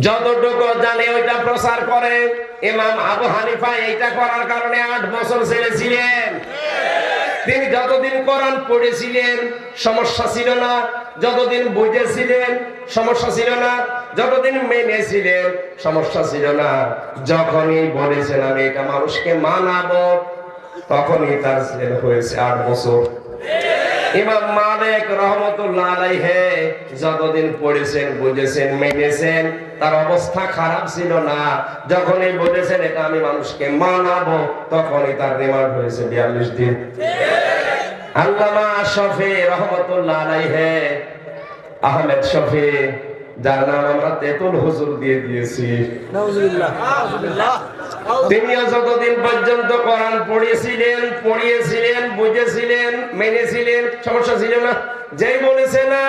যতটুকু জানে ওইটা প্রচার করে। ইমাম আবু হানিফা এইটা করার কারণে 8 বছর জেলে ছিলেন। তিনি যতদিন কোরআন পড়েছিলেন সমস্যা ছিল না, যতদিন বুঝেছিলেন সমস্যা ছিল না, যতদিন মেনেছিলেন সমস্যা ছিল না। যখনই বলেছেন আমি এটা মানুষকে মানাবো, তখনই তার জেল হয়েছে 8 বছর। ইমাম মালিক রহমতুল্লাহ আলাইহি যতদিন পড়েছেন, বুঝেছেন, মেনেছেন, তার অবস্থা খারাপ ছিল না। যখনই বলেছেন এটা আমি মানুষকে মানাবো, তখনই তার রিমান্ড হয়েছে 42 দিন। আল্লামা শফি রহমতুল্লাহ আলাইহি, আহমেদ শফি, যার নাম আমরা তেতুল হুজুর দিয়ে দিয়েছি, তিনিও যতদিন পর্যন্ত কোরআন পড়িয়েছিলেন, বুঝেছিলেন, মেনেছিলেন, সমস্যা ছিল না। যেই বলেছে না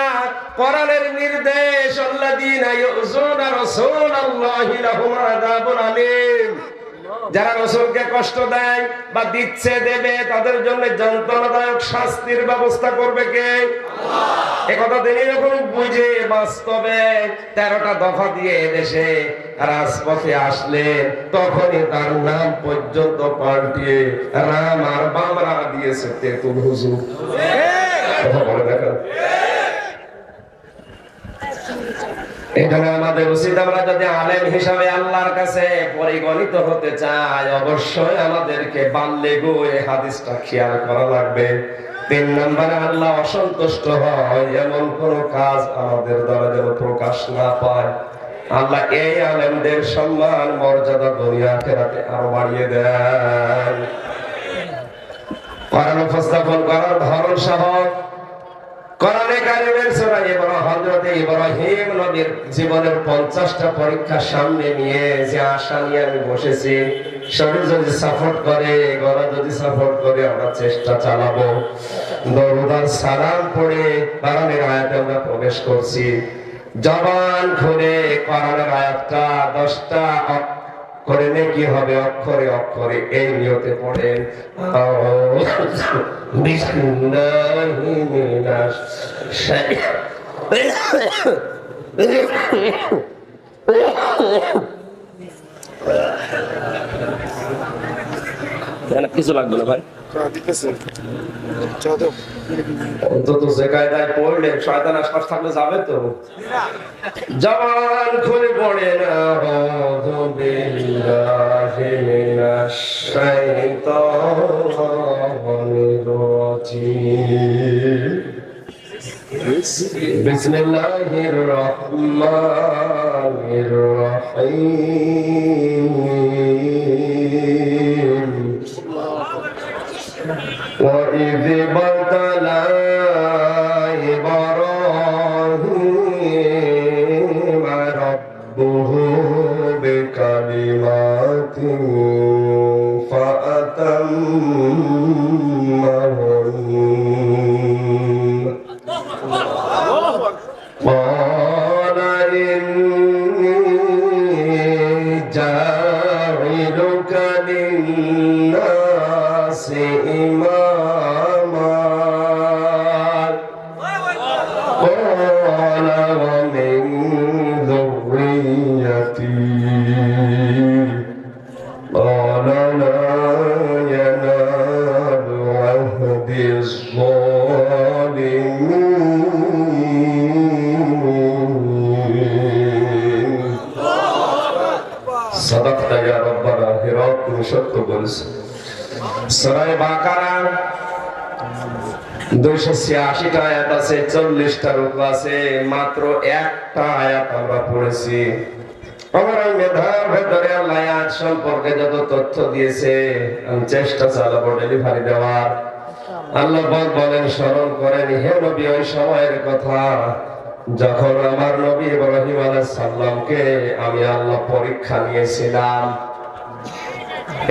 কোরআনের নির্দেশ, আল্লাযীনা ইউযুনা রাসূলাল্লাহি লাহুম আযাবুন আলীম, যারা রাসূলকে কষ্ট দেয় বা দিচ্ছে, দেবে, তাদের জন্য যন্ত্রণাদায়ক শাস্তির ব্যবস্থা করবে কে? আল্লাহ। একথা তিনি যখন বুঝে বাস্তবে 13টা দফা দিয়ে দেশে রাজপথে আসলেন, তখনই তার নাম পর্যন্ত পাল্টিয়ে রাম আর বামরা দিয়েছে তেতুল হুজুর। কথা বলে দেখেন। এখানে আমাদের উচিত, আমরা যদি আলেম হিসাবে আল্লাহর কাছে পরিগণিত হতে চাই, অবশ্যই আমাদেরকে বাল্যেগো এই হাদিসটা খেয়াল করা লাগবে। 3 নম্বরে আল্লাহ অসন্তুষ্ট হয় এমন কোন কাজ আমাদের দ্বারা যেন প্রকাশ না পায়। আল্লাহ এই আলেমদের সম্মান মর্যাদা দুনিয়া আখিরাতে আরো বাড়িয়ে দেন। কোরআন উপস্থাপন করার ধরন সহ কোরআনে কারিমের সূরা হযরত ইব্রাহিম নবীর জীবনের 50টা পরীক্ষা সামনে নিয়ে যে আশা নিয়ে আমি বসেছি, শরীর যদি সাপোর্ট করে, গলা যদি সাপোর্ট করে, আমরা চেষ্টা চালাবো। দরুদ আর সালাম পড়ে কোরআনের আয়াতে আমরা প্রবেশ করছি। জবান খুলে কোরআনের আয়াতটা 10টা করে নেকি হবে, অক্ষরে অক্ষরে, এই নিয়তে পড়েন। বিসমিল্লাহি মিনাশ কিছু লাগবে না ভাই, অন্তত যে কায়দায় পড়লে শয়তান আশপাশ থাকলে যাবে তো। জবান খুলে পড়ে না, আউযু বিল্লাহি মিনাশ শাইতানির রাজিম, বিসমিল্লাহির রহমানির রহিম। وَإِذِ ابْتَلَى إِبْرَاهِيمَ رَبُّهُ بِكَلِمَاتٍ فَأَتَمَّهُنَّ قَالَ إِنِّي جَاعِلُكَ لِلنَّاسِ إِمَامًا قَالَ وَمِنْ ذُرِّيَّتِي قَالَ لَا يَنَالُ عَهْدِ الظَّالِمِينَ। صدقت يا ربنا، হিরাত তুমি সত্য সূরা বাকারা 286টা আয়াত আছে, 40টা রুকু আছে, মাত্র একটা আয়াত আমরা পড়েছি। আমার মেধার ভেতরে আল্লাহ আয়াত সম্পর্কে যত তথ্য দিয়েছে আমি চেষ্টা চালাবো ডেলিভারি দেওয়ার। আল্লাহ বলেন, স্মরণ করেন হে নবী ওই সময়ের কথা যখন আমার নবী ইব্রাহিম আলাইহিস সালামকে আমি আল্লাহ পরীক্ষা নিয়েছিলাম।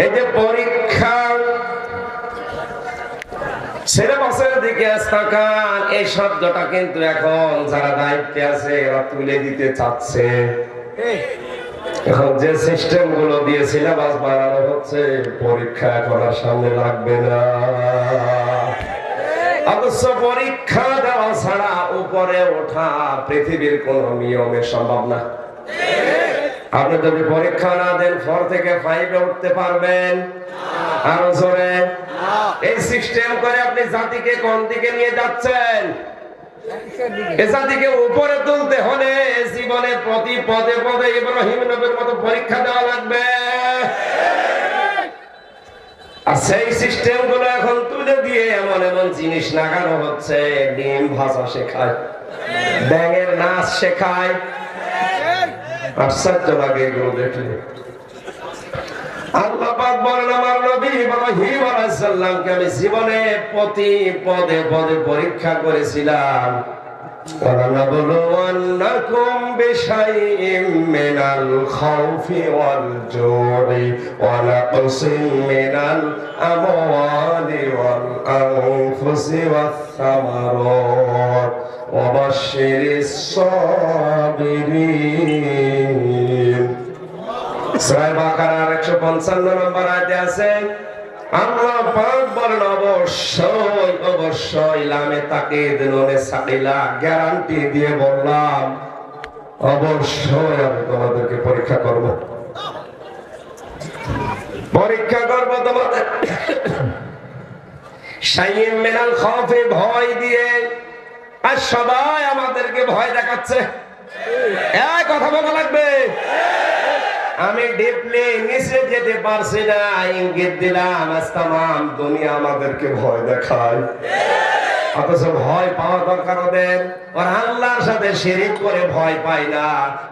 এই যে পরীক্ষা, সিলেবাসের দিকে তাকান, এই শব্দটা কিন্তু এখন যারা দায়িত্বে আছে এরা তুলে দিতে চাচ্ছে। এখন যে সিস্টেম গুলো দিয়ে সিলেবাস বানানো হচ্ছে, পরীক্ষা এখন আর সামনে লাগবে না। অথচ পরীক্ষা দেওয়া ছাড়া উপরে ওঠা পৃথিবীর কোন নিয়মে সম্ভব না। আপনি যদি পরীক্ষা না দেন 4 থেকে 5-এ উঠতে পারবেন? আরো জোরে। এই সিস্টেম করে আপনি জাতিকে কোন দিকে নিয়ে যাচ্ছেন? এই জাতিকে উপরে তুলতে হলে জীবনে প্রতি পদে পদে ইব্রাহিম নবীর মতো পরীক্ষা দেওয়া লাগবে। আর সেই সিস্টেম গুলো এখন তুলে দিয়ে এমন এমন জিনিস লাগানো হচ্ছে, ডিম ভাজা শেখায়, ব্যাঙের নাচ শেখায়। আশ্চর্য লাগে এগুলো দেখলে। আল্লাহ পাক বলেন আমার নবী ইব্রাহিম আলাইহিস সালামকে আমি জীবনে প্রতি পদে পদে পরীক্ষা করেছিলাম। وَلَنَبْلُوَنَّكُمْ بِشَيْءٍ مِّنَ الْخَوْفِ وَالْجُوعِ وَنَقْصٍ مِّنَ الْأَمْوَالِ وَالْأَنفُسِ وَالثَّمَرَاتِ وَبَشِّرِ الصَّابِرِينَ। সূরা বাকারার 155 নম্বর আয়াতে আছে আল্লাহ পাক বলেন অবশ্যই অবশ্যই, লামে তাকিদ নুনে সাকিলা, গ্যারান্টি দিয়ে বললাম অবশ্যই আমি তোমাদেরকে পরীক্ষা করব। পরীক্ষা করব তোমাদের শাইইন মিনাল খাউফি, ভয় দিয়ে। আর সবাই আমাদেরকে ভয় দেখাচ্ছে, এই কথা বলা লাগবে। আমি ডিপলি নিচে যেতে পারছি না, ইঙ্গিত দিলাম তামাম দুনিয়া আমাদেরকে ভয় দেখায়। অথচ ভয় পাওয়া দরকার ওদের। ওরা আল্লাহর সাথে শিরিক করে ভয় পায় না,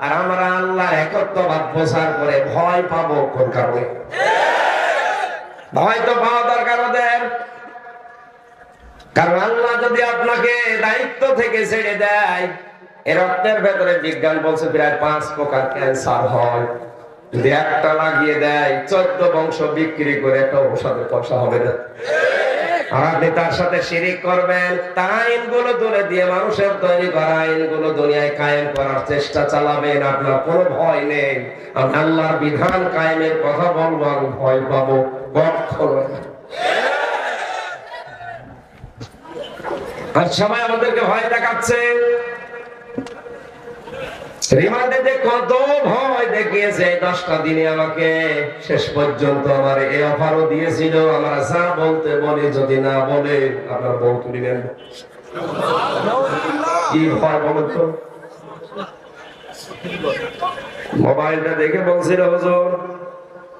আর আমরা আল্লাহর একত্ববাদ প্রচার করে ভয় পাবো কোন কারণে? ভয় তো পাওয়া দরকার ওদের। কারণ আল্লাহ যদি আপনাকে দায়িত্ব থেকে ছেড়ে দেয়, এর রক্তের ভেতরে বিজ্ঞান বলছে প্রায় 5 প্রকার ক্যান্সার হয়। যদি একটা লাগিয়ে দেয় 14 বংশ বিক্রি করে একটা ঔষধের পয়সা হবে না। আর আপনি তার সাথে শিরিক করবেন, তার আইনগুলো তুলে দিয়ে মানুষের তৈরি করা আইনগুলো দুনিয়ায় কায়েম করার চেষ্টা চালাবেন। আপনার কোনো ভয় নেই। আমি আল্লাহর বিধান কায়েমের কথা বলবো, আমি ভয় পাবো কখনো না। আর সবাই আমাদেরকে ভয় দেখাচ্ছে। রিমান্ডে যে কত ভয় দেখিয়েছে, 10টা দিনে আমাকে শেষ পর্যন্ত আমার এই অফারও দিয়েছিল, আমার যা বলতে বলে যদি না বলে আপনার বউ তুলে নেন। কি ভয় বলেন তো? মোবাইলটা দেখে বলছিল হুজুর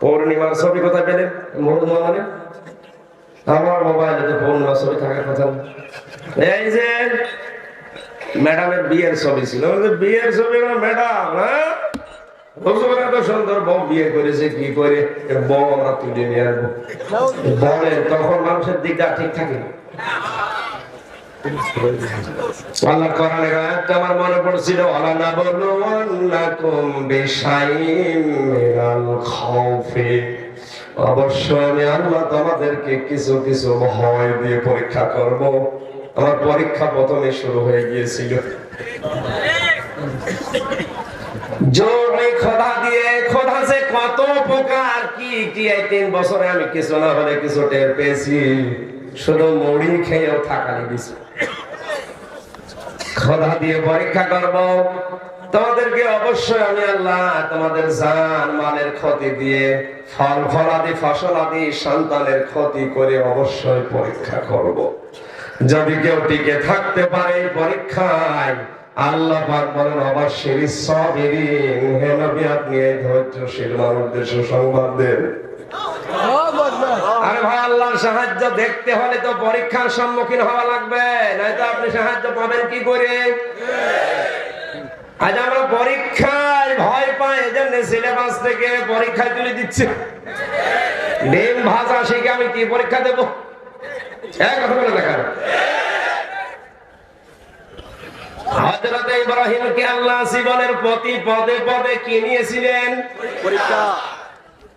পূর্ণিমার ছবি কোথায় পেলেন? মানে আমার মোবাইলে তো পূর্ণিমার ছবি থাকার কথা। এই যে ম্যাডামের বিয়ের ছবি ছিল, বিয়ের ছবি ম্যাডাম, হ্যাঁ হুজুর এত সুন্দর বউ বিয়ে করেছে, কি করে বউ আমরা তুলে নিয়ে আসবো? বলেন তখন মানুষের দিকটা ঠিক থাকে? আল্লাহ কোরআনের আয়াতটা আমার মনে পড়ছিল, ওয়ালানাবলুওয়ান্নাকুম বিশাইইম মিনাল খাউফি, অবশ্যই আমি আল্লাহ তোমাদেরকে কিছু কিছু ভয় দিয়ে পরীক্ষা করব। আমার পরীক্ষা প্রথমে শুরু হয়ে গিয়েছিল জোরে খোদা দিয়ে। খোদা যে কত প্রকার কি কি, এই 3 বছরে আমি কিছু না হলে কিছু টের পেয়েছি। শুধু মুড়ি খেয়েও থাকালি দিছি। খোদা দিয়ে পরীক্ষা করব তোমাদেরকে, অবশ্যই আমি আল্লাহ তোমাদের জান মালের ক্ষতি দিয়ে, ফল ফলাদি ফসলাদি সন্তানের ক্ষতি করে অবশ্যই পরীক্ষা করব। যদি কেউ টিকে থাকতে পারে পরীক্ষায়, আল্লাহ পাক বলেন অবশ্যই সাবিরিন, হে নবী আপনি এই ধৈর্যশীল মানুষদের সুসংবাদ দেন। আরে ভাই, আল্লাহর সাহায্য দেখতে হলে তো পরীক্ষার সম্মুখীন হওয়া লাগবে, নয়তো আপনি সাহায্য পাবেন কি করে? আজ আমরা পরীক্ষায় ভয় পাই, এজন্য সিলেবাস থেকে পরীক্ষায় তুলে দিচ্ছে। ডিম ভাজা শিখে আমি কি পরীক্ষা দেব? কথা বলে দেখান। হযরত ইব্রাহিমকে আল্লাহ জীবনের প্রতি পদে পদে কি নিয়েছিলেন? পরীক্ষা।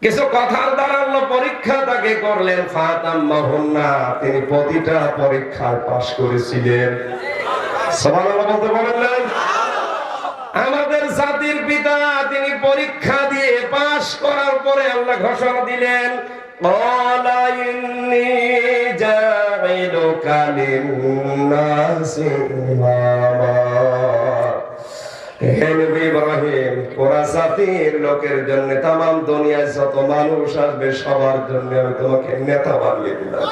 কিছু কথার দ্বারা আল্লাহ পরীক্ষা তাকে করলেন। ফাতাম্মাহুন্না, তিনি প্রতিটা পরীক্ষায় পাশ করেছিলেন। সুবহানাল্লাহ বলতে পারলেন? আমাদের জাতির পিতা, তিনি পরীক্ষা দিয়ে পাশ করার পরে আল্লাহ ঘোষণা দিলেন, ক্বালা ইন্নী জাইলুকা লিন-নাসি ইমামা। হে নবী ইব্রাহিম, পুরা জাতির লোকের জন্য, তামাম দুনিয়ায় যত মানুষ আসবে সবার জন্য আমি তোমাকে নেতা বানিয়ে দিলাম।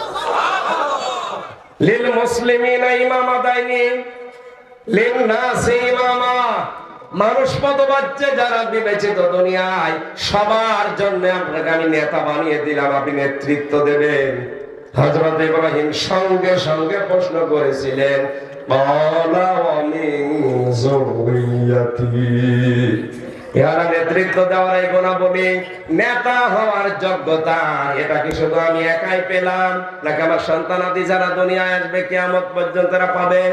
লিল মুসলিমিনা ইমামা দাইনি, লিন-নাসি ইমামা। মানুষ পদবাচ্চে যারা বিবেচিত দুনিয়ায়, সবার জন্য আপনাকে আমি নেতা বানিয়ে দিলাম, আপনি নেতৃত্ব দেবেন। হযরত ইব্রাহিম সঙ্গে সঙ্গে প্রশ্ন করেছিলেন, ক্বালা ওয়া মিন যুররিয়াতি। ইহারা নেতৃত্ব দেওয়ার এই গুণাবলী, নেতা হওয়ার যোগ্যতা, এটা কি শুধু আমি একাই পেলাম, নাকি আমার সন্তানাদি যারা দুনিয়ায় আসবে কিয়ামত পর্যন্ত তারা পাবে?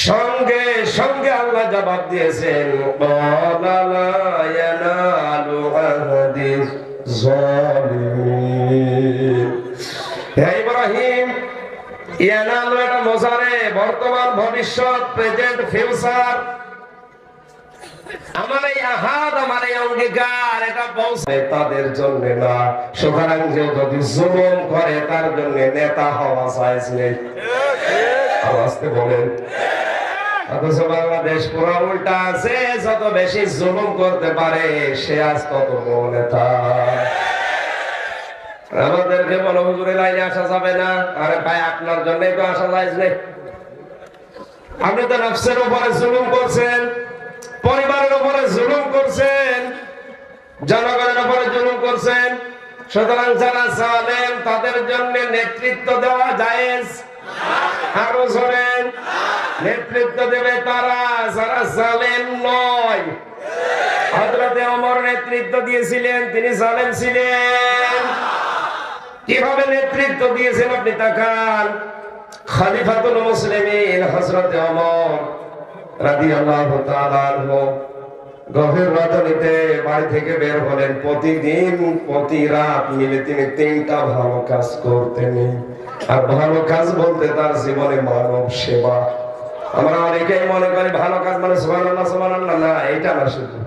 সঙ্গে সঙ্গে আল্লাহ জবাব দিয়েছেন, ক্বালা লা ইয়ানালু আহদিজ যালিমিন। হে ইব্রাহিম, ইয়ানালু এটা মোজারে, বর্তমান, ভবিষ্যৎ, প্রেজেন্ট, ফিউচার। আমার এই আহাদ, আমার এই অঙ্গীকার, এটা পৌঁছে তাদের জন্য না। সুতরাং যে যদি জুলুম করে তার জন্য নেতা হওয়া জায়েজ নেই। আওয়াজতে বলেন। অথচ বাংলাদেশ পুরো উল্টা আছে, যত বেশি জুলুম করতে পারে সে আজ তত বড় নেতা। আমাদেরকে বলো হুজুরের লাইনে আসা যাবে না। আরে ভাই, আপনার জন্যই তো আসা জায়েজ নেই। আপনি তো নফসের উপরে জুলুম করছেন, পরিবারের উপরে জুলুম করছেন, জনগণের উপরে জুলুম করছেন। সুতরাং যারা জালেম তাদের জন্য নেতৃত্ব দেওয়া জায়েজ। আরো শোনেন, নেতৃত্ব দেবে তারা যারা জালেম নয়। হযরত ওমর নেতৃত্ব দিয়েছিলেন, তিনি জালেম ছিলেন। কিভাবে নেতৃত্ব দিয়েছেন আপনি তাকান। খলিফাতুল মুসলিমিন হযরত ওমর রাদিয়াল্লাহু তাআলা আনহু গভীর রজনীতে বাড়ি থেকে বের হলেন। প্রতিদিন প্রতি রাত মিলে তিনি 3টা ভালো কাজ করতেন। আর ভালো কাজ বলতে তার জীবনে মানব সেবা। আমরা অনেকেই মনে করি ভালো কাজ মানে সুবহানাল্লাহ সুবহানাল্লাহ, না, এটা না। শুধু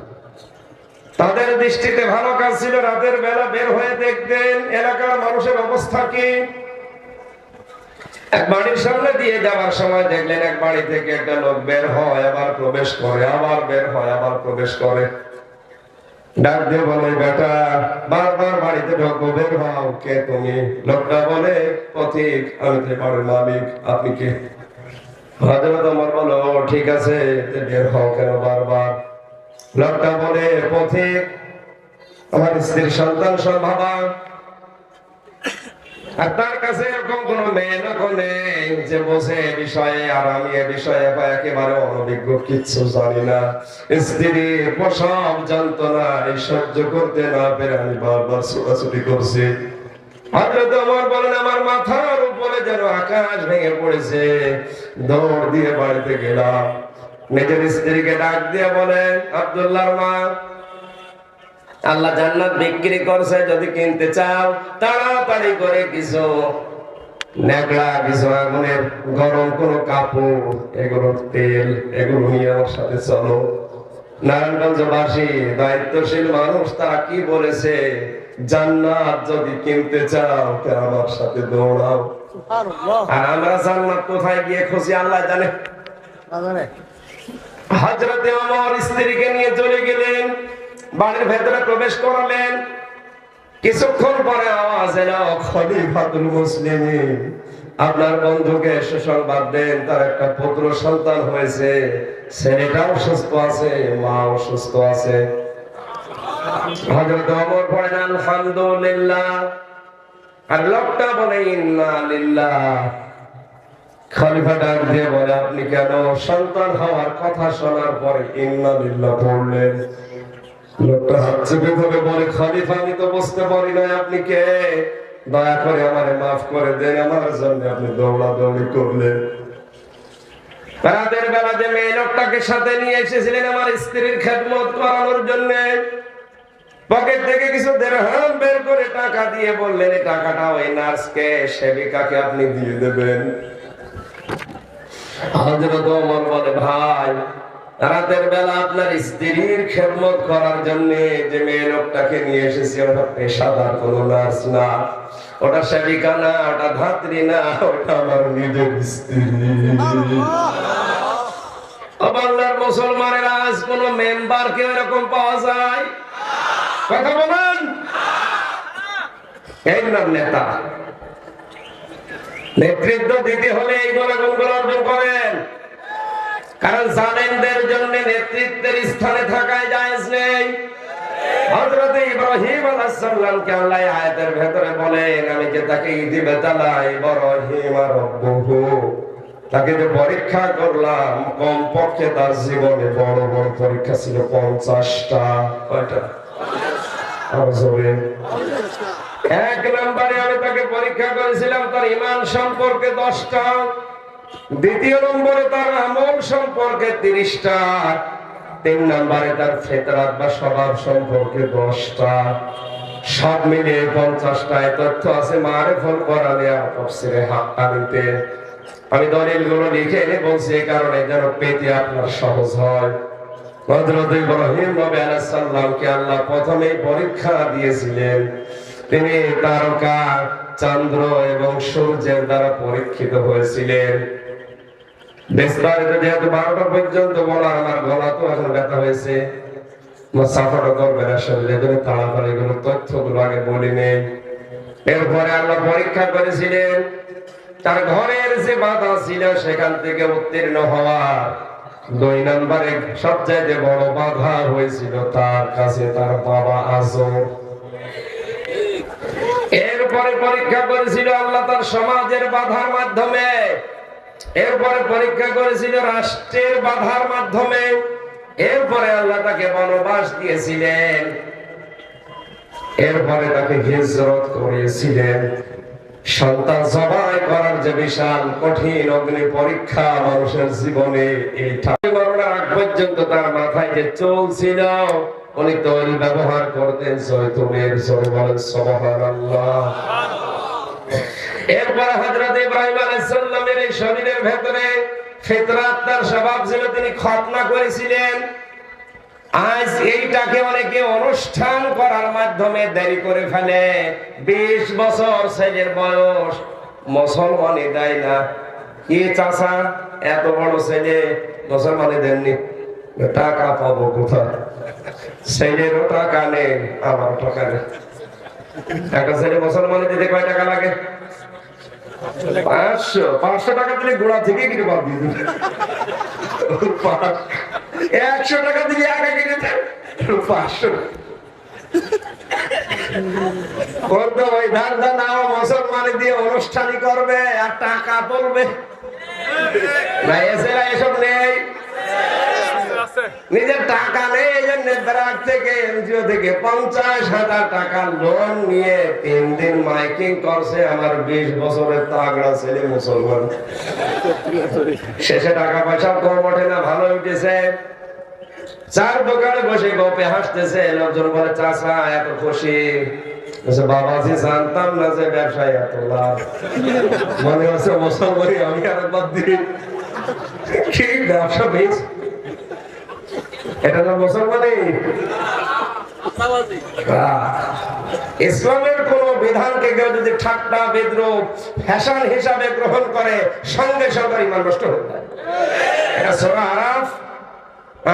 তাদের দৃষ্টিতে ভালো কাজ ছিল রাতের বেলা বের হয়ে দেখতেন এলাকার মানুষের অবস্থা কি। এক বাড়ির সামনে দিয়ে যাওয়ার সময় দেখলেন এক বাড়ি থেকে একটা লোক বের হয়, আবার প্রবেশ করে, আবার বের হয়, আবার প্রবেশ করে। ডাক দিয়ে বলে, বেটা, বারবার বাড়িতে ঢোকো, বের হও। কে তুমি? লোকটা বলে, পথিক, আমি তো বাড়ির মালিক, আপনি কে? হযরত ওমর বলো, ঠিক আছে, বের হও কেন বারবার? লোকটা বলে, পথিক, আমার স্ত্রীর সন্তান সব ভাবা, আর তার কাছে এরকম কোন মেয়ে লোক নেই যে বোঝে এ বিষয়ে, আর আমি এ বিষয়ে একেবারে অনভিজ্ঞ, কিচ্ছু জানি না। স্ত্রী প্রসব যন্ত্রণা এই সহ্য করতে না পেরে আমি বারবার ছোটাছুটি করছি। হযরত ওমর বলেন, আমার মাথার উপরে যেন আকাশ ভেঙে পড়েছে। দৌড় দিয়ে বাড়িতে গেলাম, নিজের স্ত্রীকে ডাক দিয়ে বলেন, আব্দুল্লাহর মা, আল্লাহ জান্নাত বিক্রি করছে, যদি কিনতে চাও তাড়াতাড়ি করে কিছু নেকড়া, কিছু আগুনের গরম কোনো কাপড়, এগুলো তেল, এগুলো নিয়ে আমার সাথে চলো। নারায়ণগঞ্জবাসী দায়িত্বশীল মানুষ, তারা কি বলেছে, জান্নাত যদি কিনতে চাও তাহলে আমার সাথে দৌড়াও। আর আমরা জান্নাত কোথায় গিয়ে খুঁজি আল্লাহ জানে। হযরত ওমর স্ত্রীকে নিয়ে চলে গেলেন, বাড়ির ভেতরে প্রবেশ করালেন। কিছুক্ষণ পরে আওয়াজ এলো, খলিফাতুল মুসলিমিন, আপনার বন্ধুকে সুসংবাদ দেন, তার একটা পুত্র সন্তান হয়েছে, ছেলেটাও সুস্থ আছে, মাও সুস্থ আছে। হযরত ওমর বলেন, আলহামদুলিল্লাহ, আর লোকটা বলে ইন্না লিল্লাহ। খলিফা ডাক দিয়ে বলে, আপনি কেন সন্তান হওয়ার কথা শোনার পরে ইন্না লিল্লাহ পড়লেন? লোকটা হাত চেপে ধরে বলে, খলিফা আমি তো বুঝতে পারি না আপনি কে, দয়া করে আমারে মাফ করে দেন, আমার জন্য আপনি দৌড়াদৌড়ি করলেন। রাতের বেলা যে মেয়ে লোকটাকে সাথে নিয়ে এসেছিলেন আমার স্ত্রীর খেদমত করানোর জন্য, পকেট থেকে কিছু দিরহাম বের করে টাকা দিয়ে বললেন, এই টাকাটা ওই নার্সকে, সেবিকাকে আপনি দিয়ে দেবেন। হযরত ওমর বলে, ভাই রাতের বেলা আপনার স্ত্রীর খেদমত করার জন্য যে মেয়ে লোকটাকে নিয়ে এসেছি, ওটা পেশাদার কোনো নার্স না, ওটা সেবিকা না, ওটা ধাত্রী না, ওটা আমার নিজের স্ত্রী। বাংলার মুসলমানেরা আজ কোন মেম্বার কে এরকম পাওয়া যায়? কথা বলেন। এই নাম নেতা। নেতৃত্ব দিতে হলে এই গুণগুলো অর্জন করেন, কারণ জালেমদের জন্য নেতৃত্বের স্থানে থাকায় জায়েজ নেই। হযরত ইব্রাহিম আলাইহিস সালামকে আল্লাহ আয়াতের ভেতরে বলেন, আমি যে তাকে ইযিবতালা ইব্রাহিম রাব্বুহু, তাকে যে পরীক্ষা করলাম, কমপক্ষে তার জীবনে বড় বড় পরীক্ষা ছিল 50টা। কয়টা? এক নম্বরে আমি তাকে পরীক্ষা করেছিলাম তার ঈমান সম্পর্কে 10টা, দ্বিতীয় নম্বরে তার আমল সম্পর্কে 30টা, 3 নম্বরে তার ফিতরাত বা স্বভাব সম্পর্কে 10টা, সব মিলিয়ে 50টায় তথ্য আছে মারিফুল কোরআনে আর তাফসীরে হাক্কানিতে। আমি দলিলগুলো লিখে এনে বলছি এই কারণে যেন পেতে আপনার সহজ হয়। হযরত ইব্রাহিম নবী আলাইহিস সালামকে আল্লাহ প্রথমেই পরীক্ষা দিয়েছিলেন, তিনি তারকা, চন্দ্র এবং সূর্যের দ্বারা পরীক্ষিত হয়েছিলেন। বিস্তারিত যেহেতু 12টা পর্যন্ত বলা, আমার গলা তো এখন ব্যথা হয়েছে, সাফাটা করবেন আসলে, এজন্য তাড়াতাড়ি এগুলো তথ্যগুলো আগে বলি নেই। এরপরে আল্লাহ পরীক্ষা করেছিলেন তার ঘরের যে বাধা ছিল সেখান থেকে উত্তীর্ণ হওয়া। 2 নম্বরে সবচেয়ে বড় বাধা হয়েছিল তার কাছে তার বাবা আজর। এরপরে পরীক্ষা করেছিল আল্লাহ তার সমাজের বাধার মাধ্যমে, এরপরে পরীক্ষা করেছিল রাষ্ট্রের বাধার মাধ্যমে, এরপরে আল্লাহ তাকে বনবাস দিয়েছিলেন, এরপরে তাকে হিজরত করিয়েছিলেন। সন্তান জবাই করার যে বিশাল কঠিন অগ্নি পরীক্ষা মানুষের জীবনে, এই মরণের আগ পর্যন্ত তার মাথায় যে চলছিল, উনি তৈল ব্যবহার করতেন জয়তুনের। জোরে বলেন সুবহানাল্লাহ। এরপর হযরত ইব্রাহিম আলাইহিস সালামের এই শরীরের ভেতরে ফিতরাত তার স্বভাব ছিল, তিনি খতনা করেছিলেন। আজ এইটাকে অনেকে অনুষ্ঠান করার মাধ্যমে দেরি করে ফেলে। 20 বছর ছেলের বয়স, মুসলমানই দেয় না। কি চাচা, এত বড় ছেলে মুসলমানই দেননি, টাকা পাবো কোথায়? ছেলেরও টাকা নেই, আমার টাকা নেই। একটা ছেলে মুসলমানে দিতে কয় টাকা লাগে? 500 টাকা দিলে গোড়া থেকে কিনে বাদ দিয়ে দিবে। 100 টাকা দিলে আগে কিনে দেয় 500। ওই ধান নাও মুসলমানে দিয়ে অনুষ্ঠানই করবে আর টাকা তুলবে না, এছাড়া এসব নেই। নিজের টাকা নেই, এই জন্য ব্যাংক থেকে, এনজিও থেকে 50,000 টাকা লোন নিয়ে 3 দিন মাইকিং করছে আমার 20 বছরের তাগড়া ছেলে মুসলমান। শেষে টাকা পয়সা কম ওঠে না, ভালো উঠেছে। 4 দোকানে বসে গপে হাসতেছে, লোকজন বলে চাচা এত খুশি। বাবাজি জানতাম না যে ব্যবসায় এত লাভ, মনে হচ্ছে মুসলমানি আমি আরেকবার দিই। কি ব্যবসা বেশ, এটা না মুসলমানি। ইসলামের কোন বিধানকে কেউ যদি ঠাট্টা বিদ্রুপ ফ্যাশন হিসাবে গ্রহণ করে, সঙ্গে সঙ্গে ঈমান নষ্ট হয়ে যায়। এটা সূরা আরাফ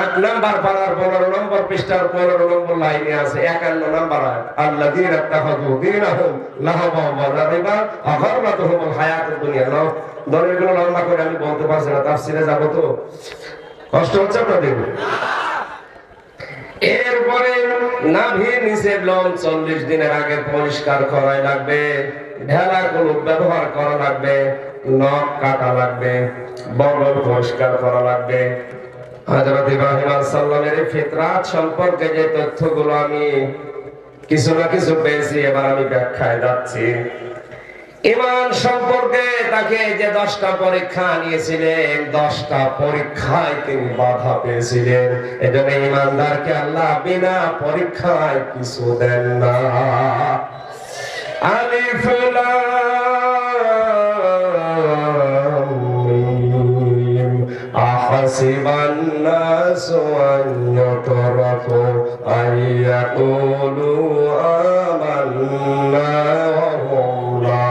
8 নম্বর পারার 15 নম্বর পৃষ্ঠার 15 নম্বর লাইনে আছে, 51 নম্বর আয়াত। আল্লাযীনা তাখাযু দীনাহুম লাহওয়া ওয়া লাইবা ওয়া গাররাতুহুমুল হায়াতুদ দুনিয়া। দলিলগুলো লম্বা করে আমি বলতে পারছি না, তাফসীরে যাব তো কষ্ট হচ্ছে আপনাদের। এরপরে নাভির নিচে লোম 40 দিনের আগে পরিষ্কার করাই লাগবে। ঢেলা কলুপ ব্যবহার করা লাগবে, নখ কাটা লাগবে, বগল পরিষ্কার করা লাগবে। হযরত ইব্রাহিম আলাইহিস সালামের ফিতরাত সম্পর্কে যে তথ্যগুলো আমি কিছু না কিছু পেয়েছি, এবার আমি ব্যাখ্যায় যাচ্ছি। ঈমান সম্পর্কে তাকে যে 10টা পরীক্ষা নিয়েছিলেন, 10টা পরীক্ষায় তিনি বাধা পেয়েছিলেন। এজন্য ঈমানদারকে আল্লাহ বিনা পরীক্ষায় কিছু দেন না। আলিফ লাম মিম আহসিবান নাসু আন ইউতরাকু আইয়াকুলু আমান্না ওয়া হুম লা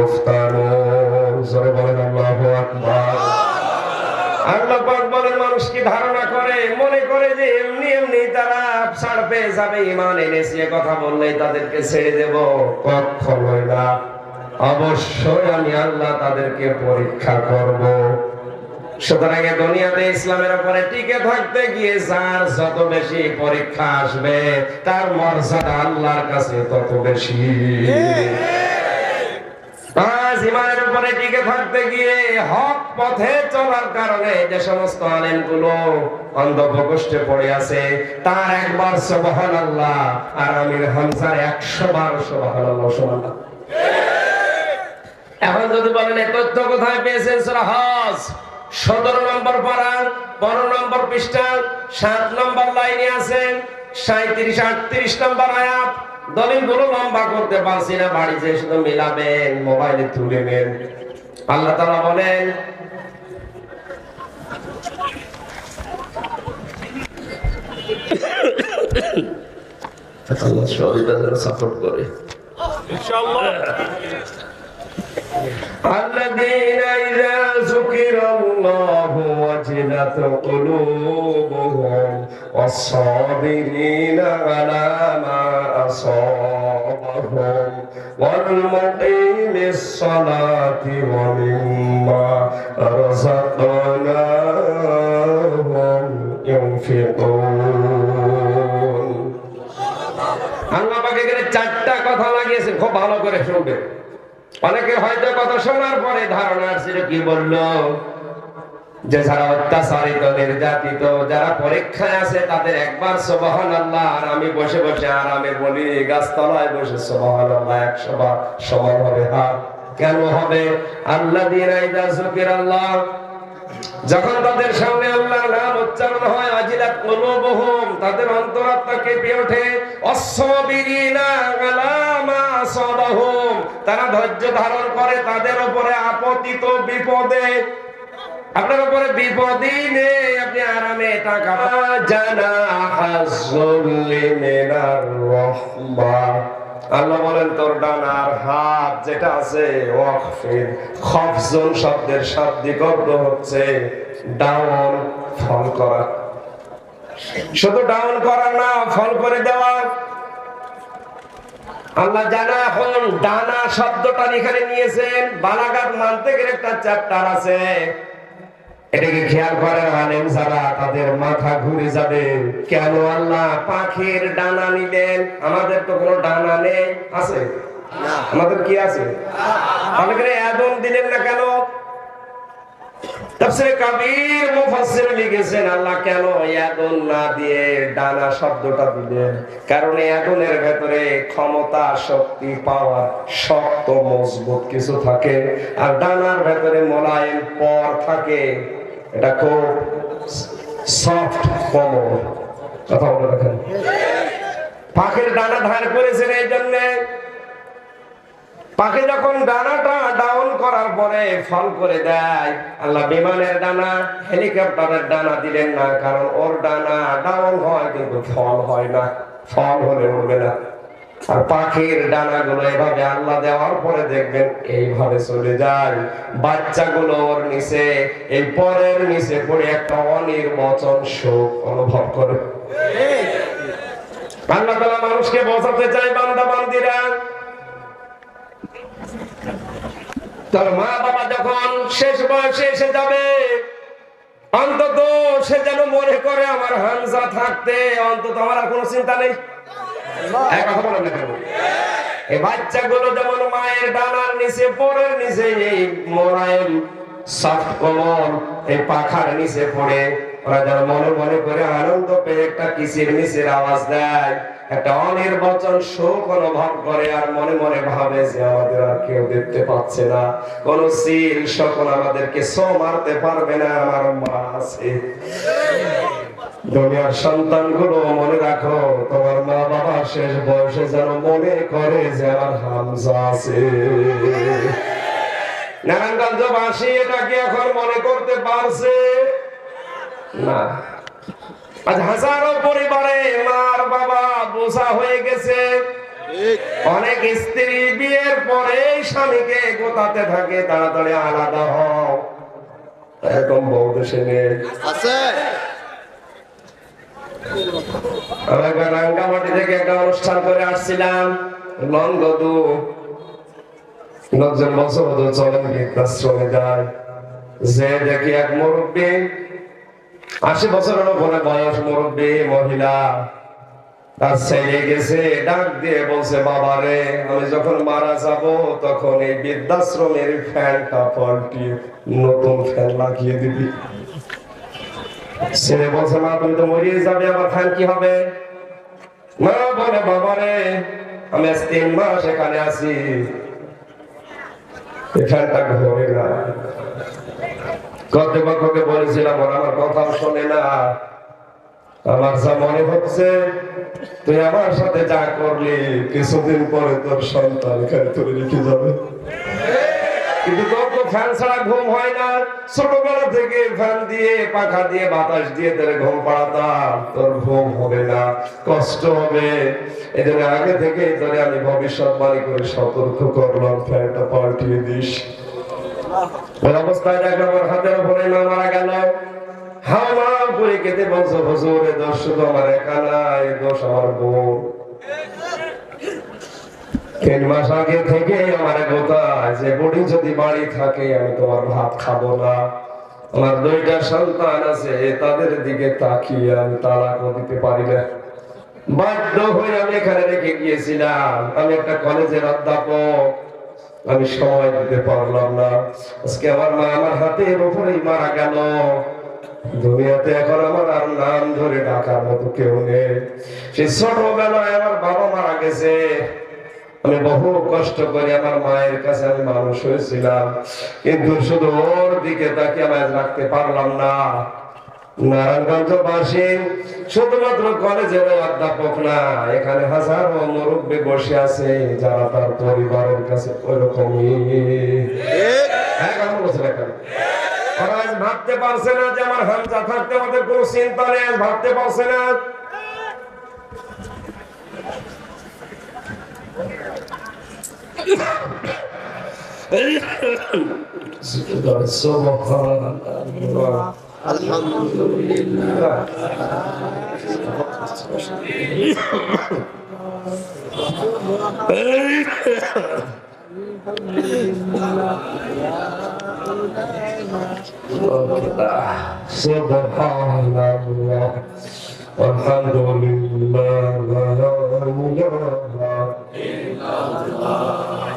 ইফতানুন। জোরে বলেন আল্লাহু আকবার। আল্লাহ পাক বলেন, মানুষ কি ধারণা করে, মনে করে যে এমনি এমনি তারা ছাড় পেয়ে যাবে, ঈমান এনেছে কথা বললেই তাদেরকে ছেড়ে দেব? কখনোই না। অবশ্যই আমি আল্লাহ তাদেরকে পরীক্ষা করব। সুতরাং দুনিয়াতে ইসলামের উপরে টিকে থাকতে গিয়ে যার যত বেশি পরীক্ষা আসবে, তার মর্যাদা আল্লাহর কাছে তত বেশি। ঈমানের উপরে টিকে থাকতে গিয়ে হক পথে চলার কারণে যে সমস্ত আলেমগুলো অন্ধপ্রকোষ্ঠে পড়ে আছে, তার একবার সুবহানাল্লাহ আর আমির হামজার 100 বার সুবহানাল্লাহ সমান না। এখন যদি বলেন এই তথ্য কোথায় পেয়েছেন? সূরা হজ 17 নম্বর পারা 15 নম্বর পৃষ্ঠা 7 নম্বর লাইনে আছে, 37 38 নম্বর আয়াত। দলিলগুলো লম্বা করতে পারছি না, বাড়ি যেয়ে শুধু মিলাবেন, মোবাইলে তুলে নেন। আল্লাহ তাআলা বলেন, আল্লাহ সবাইকে সাপোর্ট করে ইনশাআল্লাহ। الذين إذا ذكر الله وجلت قلوبهم والصابرين على ما أصابهم والمقيم الصلاة ومما رزقناهم ينفقون। আল্লাহ পাক এখানে 4টা কথা লাগিয়েছেন, খুব ভালো করে শুনবেন। অনেকের হয়তো কথা শোনার পরে ধারণা ছিল, কি বললো যে যারা অত্যাচারিত, নির্যাতিত, যারা পরীক্ষায় আছে তাদের একবার সুবহানাল্লাহ আর আমি বসে বসে আরামে বলি গাছতলায় বসে সুবহানাল্লাহ 100 বার সমান হবে। হ্যাঁ, কেন হবে? আল্লাযীনা ইযা যুকিরাল্লাহ, যখন তাদের সামনে আল্লাহর নাম উচ্চারণ হয়, আজিলাত কুলুবুহুম, তাদের অন্তরাত্মা কেঁপে ওঠে, অসসাবিরিনা আলা মা আসাবাহুম, তারা ধৈর্য ধারণ করে তাদের উপরে আপতিত বিপদে। আপনার উপরে বিপদই নেই, আপনি আরামে টাকা জানা হাযুল্লি মিনার রাহমা। আল্লাহ বলেন, তোর ডানার হাত যেটা আছে, ওয়াকফির খফজুন শব্দের শাব্দিক অর্থ হচ্ছে ডাউন, ফল করা। শুধু ডাউন করা না, ফল করে দেওয়া। আল্লাহ জানা এখন ডানা শব্দটা এখানে নিয়েছেন, বালাগাত মানতে গেলে একটা চ্যাপ্টার আছে, এটাকে খেয়াল করেন আলেম যারা, তাদের মাথা ঘুরে যাবে। কেন আল্লাহ পাখির ডানা নিলেন? আমাদের তো কোনো ডানা নেই, আছে? আমাদের কি আছে? আমাদের আদম দিলেন না কেন? তাফসীরে কাবীর মুফাসসির লিখেছেন, আল্লাহ কেন আদম না দিয়ে ডানা শব্দটা দিলেন? কারণ আদমের ভেতরে ক্ষমতা, শক্তি, পাওয়ার, শক্ত মজবুত কিছু থাকে, আর ডানার ভেতরে মোলায়েম পর থাকে। এটা খুব সফট কোমল। কথা বলে রাখেন, পাখির ডানা ধার করেছেন এই জন্য। পাখি যখন ডানাটা ডাউন করার পরে ফল করে দেয়, আল্লাহ বিমানের ডানা, হেলিকপ্টারের ডানা দিলেন না, কারণ ওর ডানা ডাউন হয় কিন্তু ফল হয় না, ফল হলে উড়বে না। আর পাখির ডানাগুলো এভাবে আল্লাহ দেওয়ার পরে দেখবেন এইভাবে চলে যায়, বাচ্চাগুলো ওর নিচে, এই পরের নিচে পড়ে একটা অনির্বচন সুখ অনুভব করে। আল্লাহ তাআলা মানুষকে বোঝাতে চাই, বান্দা বান্দিরা, তোর মা বাবা যখন শেষ বয়সে এসে যাবে, অন্তত সে যেন মনে করে আমার হামজা থাকতে অন্তত আমার আর কোনো চিন্তা নেই। এই বাচ্চাগুলো যেমন মায়ের ডানার নিচে পরের নিচে এই মোরাইল সফট কমল এই পাখার নিচে পড়ে ওরা যেন মনে মনে করে আনন্দ পেয়ে একটা কিসির মিসির আওয়াজ দেয়, একটা অনির্বচন শোক অনুভব করে আর মনে মনে ভাবে যে আমাদের আর কেউ দেখতে পাচ্ছে না, কোন সিল সকল আমাদেরকে সো মারতে পারবে না, আমার মা আছে। দুনিয়ার সন্তানগুলো মনে রাখো, তোমার মা বাবা শেষ বয়সে যেন মনে করে যে আমার হামজা আছে। নারায়ণগঞ্জবাসী এটা কি এখন মনে করতে পারছে না? আজ হাজারো পরিবারে মার বাবা বোঝা হয়ে গেছে। অনেক স্ত্রী বিয়ের পরে স্বামীকে গোতাতে থাকে, তাড়াতাড়ি আলাদা হও, এরকম বউ দেশে নেই আছে। আমি রাঙ্গামাটি থেকে একটা অনুষ্ঠান করে আসছিলাম, লংগদু লোকজন বছর চলেন বৃদ্ধাশ্রমে যায়, যে দেখি এক মুরব্বী 80 বছরের উপরে বয়স মুরব্বী মহিলা, তার ছেলে গেছে ডাক দিয়ে বলছে, বাবা রে আমি যখন মারা যাব তখন এই বৃদ্ধাশ্রমের ফ্যানটা পাল্টিয়ে নতুন ফ্যান লাগিয়ে দিবি। ছেলে বলছে, মা তুমি তো মরিয়ে যাবে, আবার ফ্যান কি হবে? মা বলে, বাবা রে আমি আজ 3 মাস এখানে আছি, এই ফ্যানটা ঘুরে না। কর্তৃপক্ষকে বলেছিলাম, ওরা আমার কথা শোনে না। আমার যা মনে হচ্ছে তুই আমার সাথে যা করলি কিছুদিন পরে তোর সন্তান এখানে তুলে রেখে যাবে, কিন্তু তোর তো ফ্যান ছাড়া ঘুম হয় না। ছোটবেলা থেকে ফ্যান দিয়ে পাখা দিয়ে বাতাস দিয়ে তোর ঘুম পাড়াতাম, তোর ঘুম হবে না, কষ্ট হবে। এই জন্য আগে থেকে তোরে আমি ভবিষ্যৎবাণী করে সতর্ক করলাম, ফ্যানটা পাল্টিয়ে দিস। ওই অবস্থায় দেখলাম আমার হাতের উপরে মা মারা গেল। হাওয়া করে কেটে বলছো, হুজুর এ দোষ শুধু আমার একা না, এ দোষ আমার বোন। 3 মাস আগে থেকে আমার গোতায় যে বুড়ি যদি বাড়ি থাকে আমি তোমার ভাত খাবো না। আমার 2টা সন্তান আছে, তাদের দিকে তাকিয়ে আমি তালাকও দিতে পারি না। বাধ্য হয়ে আমি এখানে রেখে গিয়েছিলাম, আমি একটা কলেজের অধ্যাপক, আমি সময় দিতে পারলাম না। আজকে আমার মা আমার হাতের উপরেই মারা গেল। দুনিয়াতে এখন আমার আর নাম ধরে ডাকার মতো কেউ নেই। সেই ছোটবেলায় আমার বাবা মারা গেছে, আমি বহু কষ্ট করে আমার মায়ের কাছে আমি মানুষ হয়েছিলাম, কিন্তু শুধু ওর দিকে তাকিয়ে আমি রাখতে পারলাম না। নারায়ণগঞ্জবাসী শুধুমাত্র কলেজের অধ্যাপক না, এখানে হাজারো মুরব্বী বসে আছে যারা তার পরিবারের কাছে ওইরকমই ভাবতে পারছে না যে আমার হামজা থাকতে আমাদের কোনো চিন্তা নেই, ভাবতে পারছে না। আলহামদুলিল্লাহ সুবহানাল্লাহ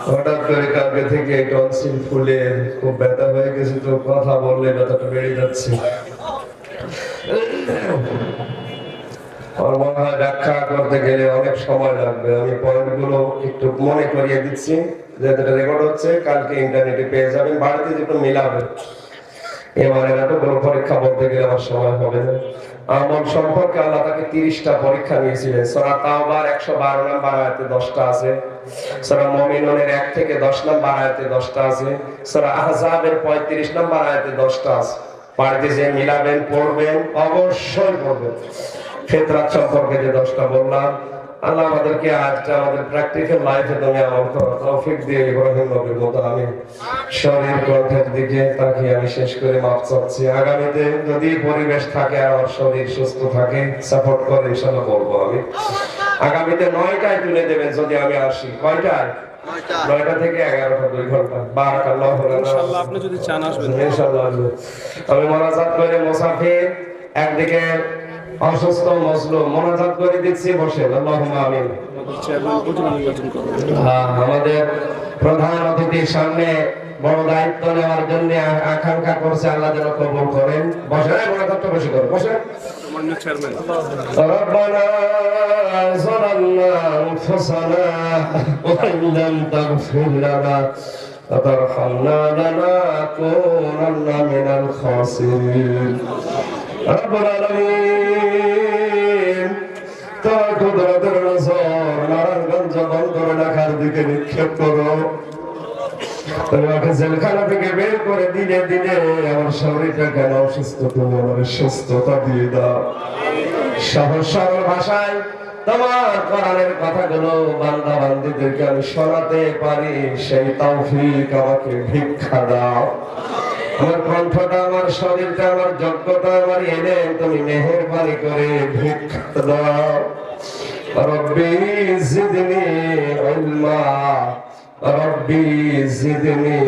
হঠাৎ করে কালকে থেকে টনসিল ফুলে খুব ব্যথা হয়ে গেছে, তো কথা বললে ব্যথাটা বেড়ে যাচ্ছে। আমার মনে হয় ব্যাখ্যা করতে গেলে অনেক সময় লাগবে, আমি পয়েন্টগুলো একটু মনে করিয়ে দিচ্ছি, যেটা রেকর্ড হচ্ছে কালকে ইন্টারনেটে পেয়ে যাবেন, বাড়িতে যেটা মিলাবেন। এবারে এতগুলো পরীক্ষা বলতে গেলে আমার সময় হবে না। আমল সম্পর্কে আল্লাহ তাকে 30টা পরীক্ষা নিয়েছিলেন। সূরা তাওবার 112 নম্বর আয়াতে 10টা আছে, সূরা মুমিনুনের 1 থেকে 10 নম্বর আয়াতে 10টা আছে, সূরা আহজাবের 35 নম্বর আয়াতে 10টা আছে। বাড়িতে যে মিলাবেন, পড়বেন, অবশ্যই পড়বেন। ফিতরাত সম্পর্কে যে 10টা বললাম, আল্লাহ আমাদেরকে আজকে আমাদের প্র্যাকটিক্যাল লাইফে তুমি আমল করার তৌফিক দিয়ে ইব্রাহিম নবীর মতো আমি শরীর গ্রন্থের দিকে তাকিয়ে আমি শেষ করে মাপ চাচ্ছি। আগামীতে যদি পরিবেশ থাকে, আমার শরীর সুস্থ থাকে, সাপোর্ট করে ইনশাআল্লাহ বলবো আমি আগামীতে 9টায় তুলে দেবেন যদি আমি আসি। কয়টায়? 9টা থেকে 11টা, 2 ঘন্টা। বারাকাল্লাহু ফিকুম। ইনশাআল্লাহ আপনি যদি চান আসবেন। ইনশাআল্লাহ আসবো। আমি মোনাজাত করে মুসাফির, একদিকে অসুস্থ মজলুম, মোনাজাত করে দিচ্ছি, বসে আল্লাহুম্মা আমিন। আমাদের প্রধান অতিথির সামনে বড় দায়িত্ব নেওয়ার জন্য আকাঙ্ক্ষা করছে, আল্লাহ যেন কবুল করেন। বসেন, মনোযোগটা বেশি করুন, বসেন। ربنا ظلمنا أنفسنا وإن لم تغفر لنا وترحمنا لنكونن من الخاسرين رب العالمين তোমার কুদরতের নজর নারায়ণগঞ্জ বন্দর ঢাকার দিকে নিক্ষেপ করো। তোমাকে জেলখানা থেকে বের করে দিনে দিনে আমার শরীরটা কেন অসুস্থ, তুমি আমার সুস্থতা দিয়ে দাও। সহজ সরল ভাষায় তোমার কোরআনের কথাগুলো বান্দা বান্দীদেরকে আমি শোনাতে পারি, সেই তৌফিক আমাকে ভিক্ষা দাও। আমার কণ্ঠটা, আমার শরীরটা, আমার যোগ্যতা, আমার এনে তুমি মেহেরবানি করে ভিক্ষা দাও। রব্বি জিদনি ইলমা, রব্বি জিদনি